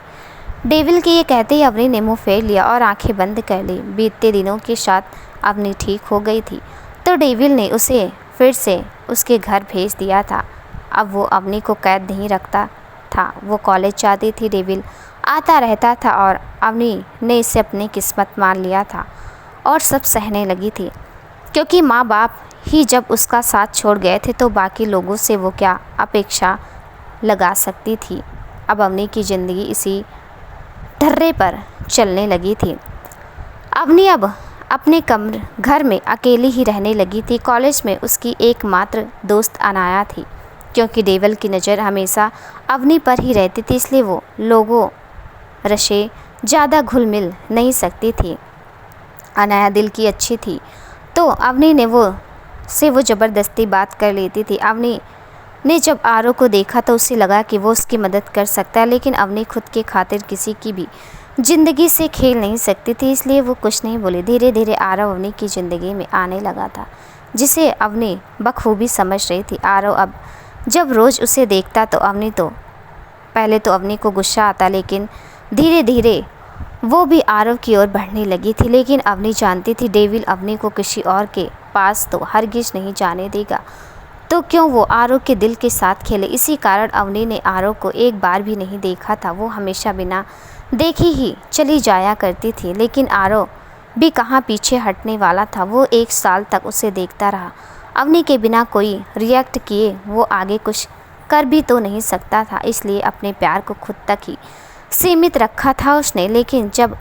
डेविल के ये कहते ही अवनी ने मुँह फेर लिया और आंखें बंद कर ली। बीतते दिनों के साथ अवनी ठीक हो गई थी तो डेविल ने उसे फिर से उसके घर भेज दिया था। अब वो अवनी को कैद नहीं रखता था, वो कॉलेज जाती थी। डेविल आता रहता था और अवनी ने इसे अपनी किस्मत मान लिया था और सब सहने लगी थी, क्योंकि माँ बाप ही जब उसका साथ छोड़ गए थे तो बाकी लोगों से वो क्या अपेक्षा लगा सकती थी। अब अवनी की ज़िंदगी इसी ढर्रे पर चलने लगी थी। अवनी अब अपने घर में अकेली ही रहने लगी थी। कॉलेज में उसकी एकमात्र दोस्त अनाया थी, क्योंकि डेविल की नज़र हमेशा अवनी पर ही रहती थी, इसलिए वो लोगों रशे ज़्यादा घुल मिल नहीं सकती थी। अनाया दिल की अच्छी थी तो अवनी ने वो से वो ज़बरदस्ती बात कर लेती थी। अवनी ने जब आरव को देखा तो उसे लगा कि वो उसकी मदद कर सकता है, लेकिन अवनी खुद की खातिर किसी की भी ज़िंदगी से खेल नहीं सकती थी, इसलिए वो कुछ नहीं बोली। धीरे धीरे आरव अवनी की ज़िंदगी में आने लगा था, जिसे अवनी बखूबी समझ रही थी। आरव अब जब रोज़ उसे देखता तो पहले तो अवनी को गुस्सा आता, लेकिन धीरे धीरे वो भी आरव की ओर बढ़ने लगी थी। लेकिन अवनी जानती थी डेविल अवनी को किसी और के पास तो हरगिज़ नहीं जाने देगा, तो क्यों वो आरव के दिल के साथ खेले। इसी कारण अवनी ने आरव को एक बार भी नहीं देखा था। वो हमेशा बिना देखे ही चली जाया करती थी, लेकिन आरव भी कहाँ पीछे हटने वाला था। वो 1 साल तक उसे देखता रहा। अवनी के बिना कोई रिएक्ट किए वो आगे कुछ कर भी तो नहीं सकता था, इसलिए अपने प्यार को खुद तक ही सीमित रखा था उसने। लेकिन जब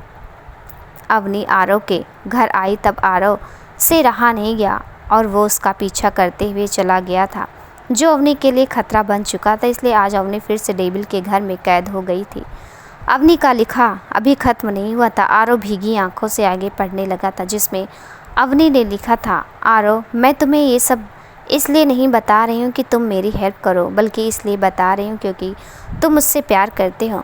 अवनी आरव के घर आई तब आरव से रहा नहीं गया और वो उसका पीछा करते हुए चला गया था, जो अवनी के लिए खतरा बन चुका था। इसलिए आज अवनी फिर से डेविल के घर में कैद हो गई थी। अवनी का लिखा अभी ख़त्म नहीं हुआ था। आरव भीगी आंखों से आगे पढ़ने लगा था, जिसमें अवनी ने लिखा था, आरव मैं तुम्हें ये सब इसलिए नहीं बता रही हूँ कि तुम मेरी हेल्प करो, बल्कि इसलिए बता रही हूँ क्योंकि तुम मुझसे प्यार करते हो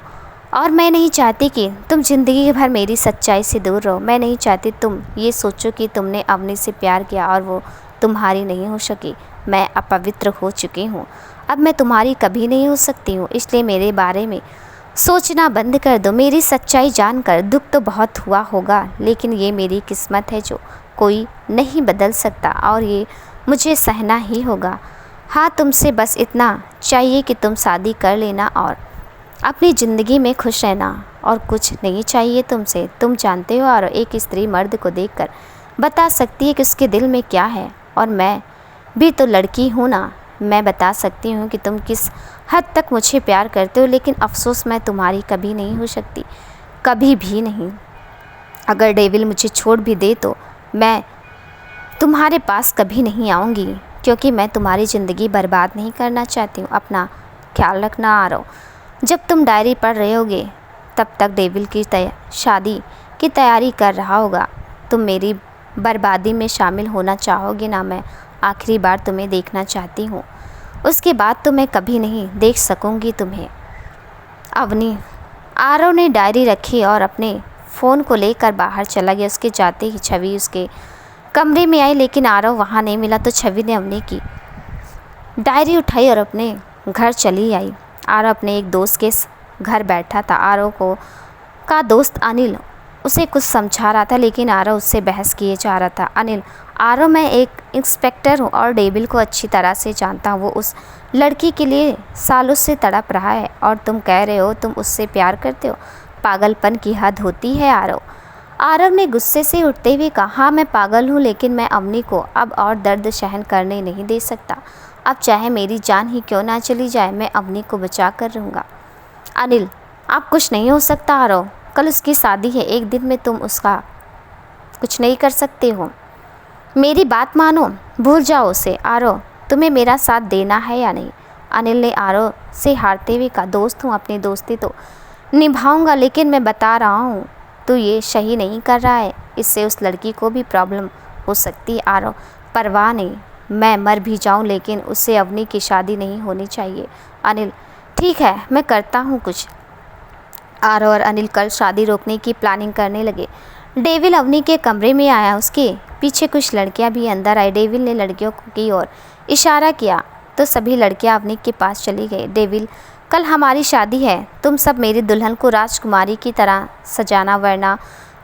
और मैं नहीं चाहती कि तुम ज़िंदगी भर मेरी सच्चाई से दूर रहो। मैं नहीं चाहती तुम ये सोचो कि तुमने अवनी से प्यार किया और वो तुम्हारी नहीं हो सकी। मैं अपवित्र हो चुकी हूँ, अब मैं तुम्हारी कभी नहीं हो सकती हूँ, इसलिए मेरे बारे में सोचना बंद कर दो। मेरी सच्चाई जानकर दुख तो बहुत हुआ होगा, लेकिन ये मेरी किस्मत है जो कोई नहीं बदल सकता और ये मुझे सहना ही होगा। हाँ, तुमसे बस इतना चाहिए कि तुम शादी कर लेना और अपनी ज़िंदगी में खुश रहना, और कुछ नहीं चाहिए तुमसे। तुम जानते हो, और एक स्त्री मर्द को देखकर बता सकती है कि उसके दिल में क्या है, और मैं भी तो लड़की हूँ ना। मैं बता सकती हूँ कि तुम किस हद तक मुझे प्यार करते हो, लेकिन अफसोस मैं तुम्हारी कभी नहीं हो सकती, कभी भी नहीं। अगर डेविल मुझे छोड़ भी दे तो मैं तुम्हारे पास कभी नहीं आऊँगी, क्योंकि मैं तुम्हारी ज़िंदगी बर्बाद नहीं करना चाहती हूँ। अपना ख्याल रखना आरव। जब तुम डायरी पढ़ रहे होगे तब तक डेविल की शादी की तैयारी कर रहा होगा। तुम मेरी बर्बादी में शामिल होना चाहोगे ना। मैं आखिरी बार तुम्हें देखना चाहती हूँ, उसके बाद तो मैं कभी नहीं देख सकूँगी तुम्हें। अवनी। आरव ने डायरी रखी और अपने फ़ोन को लेकर बाहर चला गया। उसके जाते ही छवि उसके कमरे में आई, लेकिन आरव वहाँ नहीं मिला, तो छवि ने अवनी की डायरी उठाई और अपने घर चली आई। आरव अपने एक दोस्त के घर बैठा था। आरव का दोस्त अनिल उसे कुछ समझा रहा था, लेकिन आरव उससे बहस किए जा रहा था। अनिल, आरव मैं एक इंस्पेक्टर हूँ और डेविल को अच्छी तरह से जानता हूँ। वो उस लड़की के लिए सालों से तड़प रहा है और तुम कह रहे हो तुम उससे प्यार करते हो। पागलपन की हद होती है आरव। आरव ने गुस्से से उठते हुए कहा, हाँ मैं पागल हूँ, लेकिन मैं अवनी को अब और दर्द सहन करने नहीं दे सकता। अब चाहे मेरी जान ही क्यों ना चली जाए, मैं अवनी को बचा कर रहूँगा। अनिल, आप कुछ नहीं हो सकता आरव, कल उसकी शादी है, एक दिन में तुम उसका कुछ नहीं कर सकते हो। मेरी बात मानो, भूल जाओ उसे। आरव, तुम्हें मेरा साथ देना है या नहीं? अनिल ने आरव से हारते हुए कहा, दोस्त हूँ, अपनी दोस्ती तो निभाऊंगा, लेकिन मैं बता रहा हूँ तू ये सही नहीं कर रहा है। इससे उस लड़की को भी प्रॉब्लम हो सकती है। आरव, परवाह नहीं, मैं मर भी जाऊँ, लेकिन उससे अवनी की शादी नहीं होनी चाहिए। अनिल, ठीक है, मैं करता हूँ कुछ। आरव और अनिल कल शादी रोकने की प्लानिंग करने लगे। डेविल अवनी के कमरे में आया, उसके पीछे कुछ लड़कियां भी अंदर आई। डेविल ने लड़कियों की ओर इशारा किया तो सभी लड़कियां अवनी के पास चली गई। डेविल, कल हमारी शादी है, तुम सब मेरी दुल्हन को राजकुमारी की तरह सजाना, वरना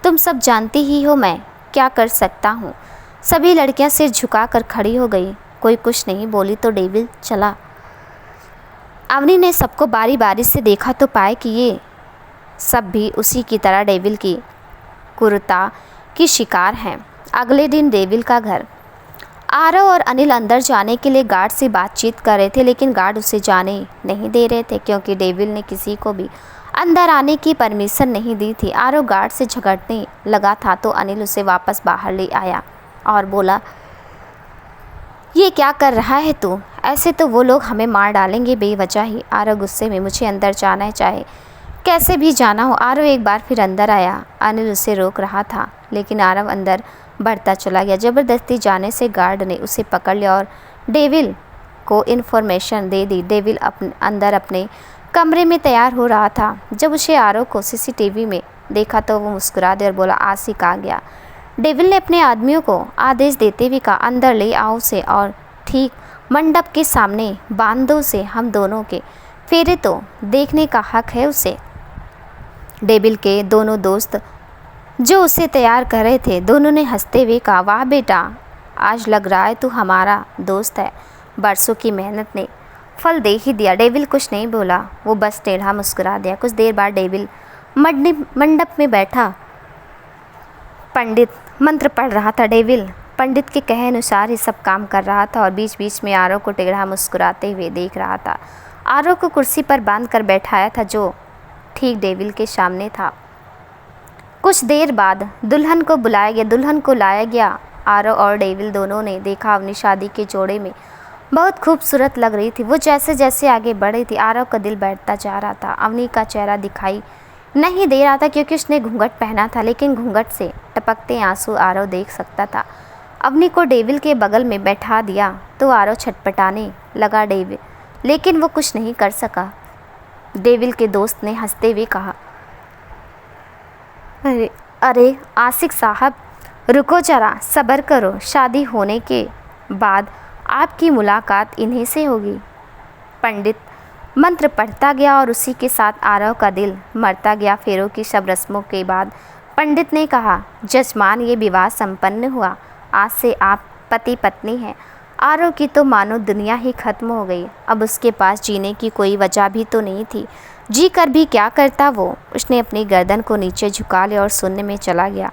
तुम सब जानती ही हो मैं क्या कर सकता हूँ। सभी लड़कियां सिर झुकाकर खड़ी हो गई, कोई कुछ नहीं बोली तो डेविल चला। अवनी ने सबको बारी बारी से देखा तो पाया कि ये सब भी उसी की तरह डेविल की क्रूरता की शिकार हैं। अगले दिन डेविल का घर। आरव और अनिल अंदर जाने के लिए गार्ड से बातचीत कर रहे थे, लेकिन गार्ड उसे जाने नहीं दे रहे थे क्योंकि डेविल ने किसी को भी अंदर आने की परमिशन नहीं दी थी। आरव गार्ड से झगड़ने लगा था तो अनिल उसे वापस बाहर ले आया और बोला, ये क्या कर रहा है तू? ऐसे तो वो लोग हमें मार डालेंगे बेवजह ही। आरव गुस्से में, मुझे अंदर जाना है, चाहे कैसे भी जाना हो। आरव एक बार फिर अंदर आया। अनिल उसे रोक रहा था, लेकिन आरव अंदर बढ़ता चला गया। ज़बरदस्ती जाने से गार्ड ने उसे पकड़ लिया और डेविल को इन्फॉर्मेशन दे दी। डेविल अंदर अपने कमरे में तैयार हो रहा था। जब उसे आरव को सीसीटीवी में देखा तो वो मुस्कुरा दिया और बोला, आशिक आ गया। डेविल ने अपने आदमियों को आदेश देते हुए कहा, अंदर ले आओ उसे और ठीक मंडप के सामने बांध दो उसे। हम दोनों के फेरे तो देखने का हक है उसे। डेविल के दोनों दोस्त जो उसे तैयार कर रहे थे, दोनों ने हंसते हुए कहा, वाह बेटा, आज लग रहा है तू हमारा दोस्त है। बरसों की मेहनत ने फल दे ही दिया। डेविल कुछ नहीं बोला, वो बस टेढ़ा मुस्कुरा दिया। कुछ देर बाद डेविल मंडप में बैठा पंडित मंत्र पढ़ रहा था। डेविल पंडित के कहे अनुसार ही सब काम कर रहा था और बीच बीच में आरव को टेढ़ा मुस्कुराते हुए देख रहा था। आरव को कुर्सी पर बांध कर बैठाया था जो ठीक डेविल के सामने था। कुछ देर बाद दुल्हन को बुलाया गया। दुल्हन को लाया गया। आरव और डेविल दोनों ने देखा अवनी शादी के जोड़े में बहुत खूबसूरत लग रही थी। वो जैसे जैसे आगे बढ़ रही थी, आरव का दिल बैठता जा रहा था। अवनी का चेहरा दिखाई नहीं दे रहा था क्योंकि उसने घूंघट पहना था, लेकिन घूंघट से टपकते आंसू आरव देख सकता था। अवनी को डेविल के बगल में बैठा दिया तो आरव छटपटाने लगा। डेविल लेकिन वो कुछ नहीं कर सका। डेविल के दोस्त ने हंसते हुए कहा, अरे आशिक साहब, रुको जरा, सब्र करो। शादी होने के बाद आपकी मुलाकात इन्हीं से होगी। पंडित मंत्र पढ़ता गया और उसी के साथ आरव का दिल मरता गया। फेरों की सब रस्मों के बाद पंडित ने कहा, जजमान, ये विवाह संपन्न हुआ। आज से आप पति पत्नी हैं। आरव की तो मानो दुनिया ही खत्म हो गई। अब उसके पास जीने की कोई वजह भी तो नहीं थी। जी कर भी क्या करता वो। उसने अपनी गर्दन को नीचे झुका लिया और सुनने में चला गया।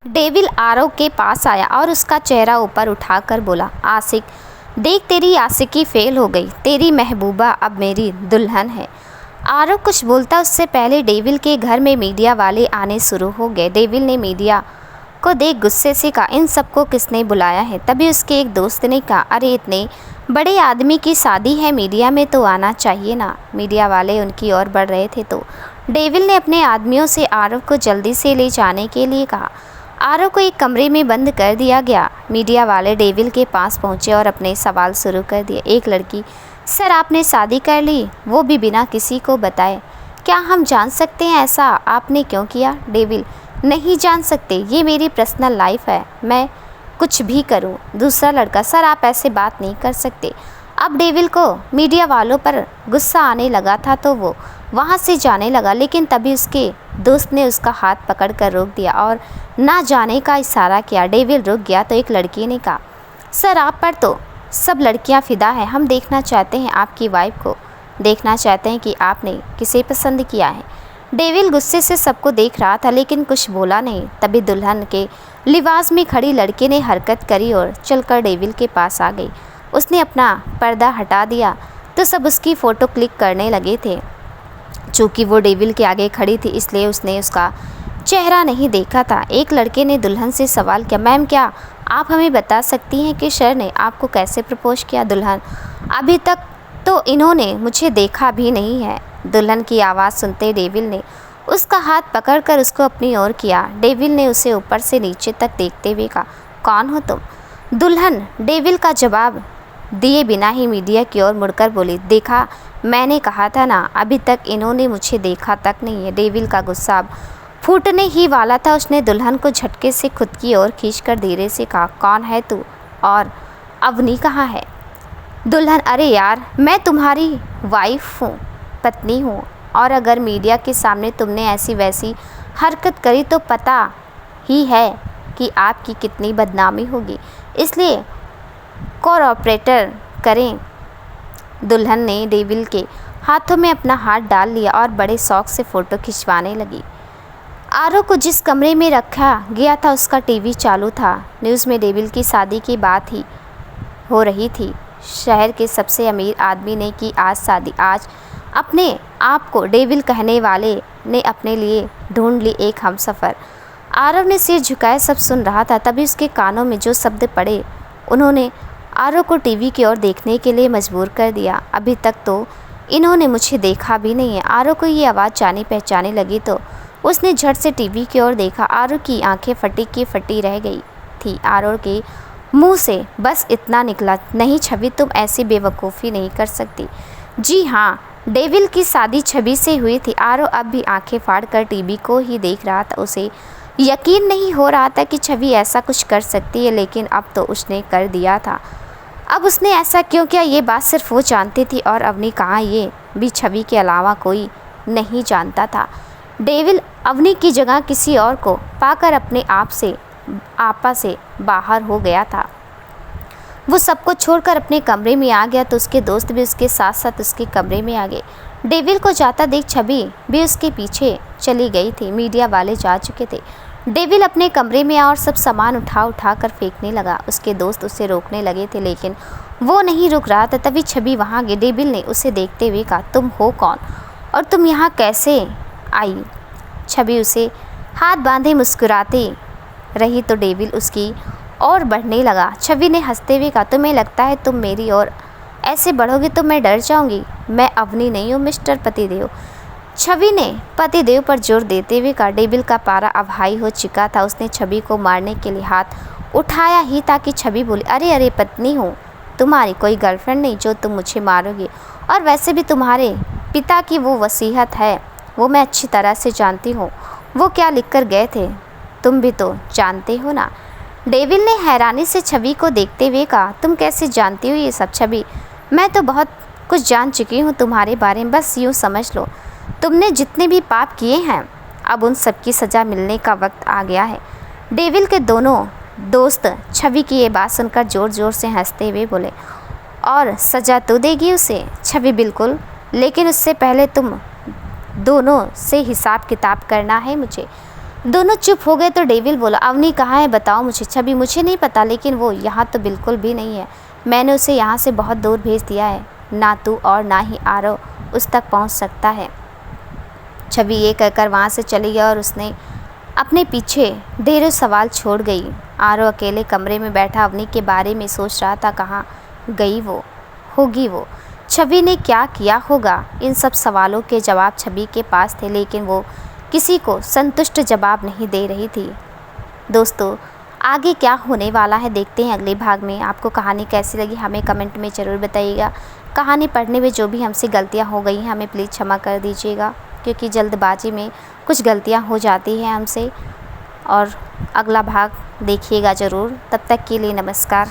डेविल आरव के पास आया और उसका चेहरा ऊपर उठाकर बोला, आशिक देख, तेरी आशिकी फेल हो गई। तेरी महबूबा अब मेरी दुल्हन है। आरव कुछ बोलता उससे पहले डेविल के घर में मीडिया वाले आने शुरू हो गए। डेविल ने मीडिया को देख गुस्से से कहा, इन सबको किसने बुलाया है? तभी उसके एक दोस्त ने कहा, अरे इतने बड़े आदमी की शादी है, मीडिया में तो आना चाहिए ना। मीडिया वाले उनकी ओर बढ़ रहे थे तो डेविल ने अपने आदमियों से आरव को जल्दी से ले जाने के लिए कहा। आरव को एक कमरे में बंद कर दिया गया। मीडिया वाले डेविल के पास पहुंचे और अपने सवाल शुरू कर दिए। एक लड़की, सर आपने शादी कर ली, वो भी बिना किसी को बताए। क्या हम जान सकते हैं ऐसा आपने क्यों किया? डेविल, नहीं जान सकते, ये मेरी पर्सनल लाइफ है, मैं कुछ भी करूं। दूसरा लड़का, सर आप ऐसे बात नहीं कर सकते। अब डेविल को मीडिया वालों पर गुस्सा आने लगा था तो वो वहाँ से जाने लगा, लेकिन तभी उसके दोस्त ने उसका हाथ पकड़कर रोक दिया और ना जाने का इशारा किया। डेविल रुक गया तो एक लड़की ने कहा, सर आप पर तो सब लड़कियां फिदा हैं। हम देखना चाहते हैं आपकी वाइफ को, देखना चाहते हैं कि आपने किसे पसंद किया है। डेविल गुस्से से सबको देख रहा था लेकिन कुछ बोला नहीं। तभी दुल्हन के लिबास में खड़ी लड़की ने हरकत करी और चलकर डेविल के पास आ गई। उसने अपना पर्दा हटा दिया तो सब उसकी फ़ोटो क्लिक करने लगे थे। चूँकि वो डेविल के आगे खड़ी थी इसलिए उसने उसका चेहरा नहीं देखा था। एक लड़के ने दुल्हन से सवाल किया, मैम क्या आप हमें बता सकती हैं कि सर ने आपको कैसे प्रपोज किया? दुल्हन, अभी तक तो इन्होंने मुझे देखा भी नहीं है। दुल्हन की आवाज़ सुनते डेविल ने उसका हाथ पकड़कर उसको अपनी ओर किया। डेविल ने उसे ऊपर से नीचे तक देखते हुए कहा, कौन हो तुम? दुल्हन डेविल का जवाब दिए बिना ही मीडिया की ओर मुड़कर बोली, देखा, मैंने कहा था ना, अभी तक इन्होंने मुझे देखा तक नहीं है। डेविल का गुस्सा अब फूटने ही वाला था। उसने दुल्हन को झटके से खुद की ओर खींचकर धीरे से कहा, कौन है तू और अवनी कहाँ है? दुल्हन, अरे यार, मैं तुम्हारी वाइफ हूँ, पत्नी हूँ, और अगर मीडिया के सामने तुमने ऐसी वैसी हरकत करी तो पता ही है कि आपकी कितनी बदनामी होगी, इसलिए कोऑपरेटर करें। दुल्हन ने डेविल के हाथों में अपना हाथ डाल लिया और बड़े शौक से फ़ोटो खिंचवाने लगी। आरव को जिस कमरे में रखा गया था उसका टीवी चालू था। न्यूज़ में डेविल की शादी की बात ही हो रही थी। शहर के सबसे अमीर आदमी ने की आज शादी। आज अपने आप को डेविल कहने वाले ने अपने लिए ढूंढ ली एक हमसफ़र। आरव ने सिर झुकाए सब सुन रहा था। तभी उसके कानों में जो शब्द पड़े उन्होंने आरव को टीवी की ओर देखने के लिए मजबूर कर दिया। अभी तक तो इन्होंने मुझे देखा भी नहीं है। आरव को ये आवाज़ जानी पहचाने लगी तो उसने झट से टीवी की ओर देखा। आरव की आंखें फटी की फटी रह गई। थी। आरव के मुंह से बस इतना निकला, नहीं छवि, तुम ऐसी बेवकूफ़ी नहीं कर सकती। जी हाँ, डेविल की शादी छवि से हुई थी। आरव अब भी आंखें फाड़कर टीवी को ही देख रहा था। उसे यकीन नहीं हो रहा था कि छवि ऐसा कुछ कर सकती है, लेकिन अब तो उसने कर दिया था। अब उसने ऐसा क्यों किया, ये बात सिर्फ वो जानती थी और अवनी कहाँ, ये भी छवि के अलावा कोई नहीं जानता था। डेविल अवनी की जगह किसी और को पाकर अपने आपा से बाहर हो गया था। वो सबको छोड़कर अपने कमरे में आ गया तो उसके दोस्त भी उसके साथ साथ उसके कमरे में आ गए। डेविल को जाता देख छवि भी उसके पीछे चली गई थी। मीडिया वाले जा चुके थे। डेविल अपने कमरे में आया और सब सामान उठा कर फेंकने लगा। उसके दोस्त उसे रोकने लगे थे, लेकिन वो नहीं रुक रहा था। तभी छवि वहाँ गई। डेविल ने उसे देखते हुए कहा, तुम हो कौन और तुम यहाँ कैसे आई? छवि उसे हाथ बांधे मुस्कुराती रही तो डेविल उसकी और बढ़ने लगा। छवि ने हंसते हुए कहा, तुम्हें लगता है तुम मेरी और ऐसे बढ़ोगे तो मैं डर जाऊंगी? मैं अवनी नहीं हूँ मिस्टर पतिदेव। छवि ने पतिदेव पर जोर देते हुए कहा। डेविल का पारा अब हाई हो चुका था। उसने छवि को मारने के लिए हाथ उठाया ही ताकि छवि बोली, अरे अरे पत्नी हूँ तुम्हारी, कोई गर्लफ्रेंड नहीं जो तुम मुझे मारोगे। और वैसे भी तुम्हारे पिता की वो वसीयत है, वो मैं अच्छी तरह से जानती हूँ। वो क्या लिख कर गए थे तुम भी तो जानते हो ना। डेविल ने हैरानी से छवि को देखते हुए कहा, तुम कैसे जानती हो ये सब? छवि, मैं तो बहुत कुछ जान चुकी हूँ तुम्हारे बारे में। बस यूँ समझ लो, तुमने जितने भी पाप किए हैं अब उन सब की सज़ा मिलने का वक्त आ गया है। डेविल के दोनों दोस्त छवि की ये बात सुनकर ज़ोर ज़ोर से हंसते हुए बोले, और सज़ा तो देगी उसे? छवि, बिल्कुल, लेकिन उससे पहले तुम दोनों से हिसाब किताब करना है मुझे। दोनों चुप हो गए तो डेविल बोला, अवनी कहाँ है बताओ मुझे। छवि, मुझे नहीं पता, लेकिन वो यहाँ तो बिल्कुल भी नहीं है। मैंने उसे यहाँ से बहुत दूर भेज दिया है। ना तू और ना ही आरव उस तक पहुँच सकता है। छवि ये कहकर वहाँ से चली गई और उसने अपने पीछे ढेरों सवाल छोड़ गई। आरव अकेले कमरे में बैठा अवनी के बारे में सोच रहा था, कहाँ गई वो होगी वो, छवि ने क्या किया होगा। इन सब सवालों के जवाब छवि के पास थे, लेकिन वो किसी को संतुष्ट जवाब नहीं दे रही थी। दोस्तों, आगे क्या होने वाला है देखते हैं अगले भाग में। आपको कहानी कैसी लगी हमें कमेंट में ज़रूर बताइएगा। कहानी पढ़ने में जो भी हमसे गलतियां हो गई हैं हमें प्लीज़ क्षमा कर दीजिएगा, क्योंकि जल्दबाजी में कुछ गलतियां हो जाती हैं हमसे। और अगला भाग देखिएगा ज़रूर। तब तक के लिए नमस्कार।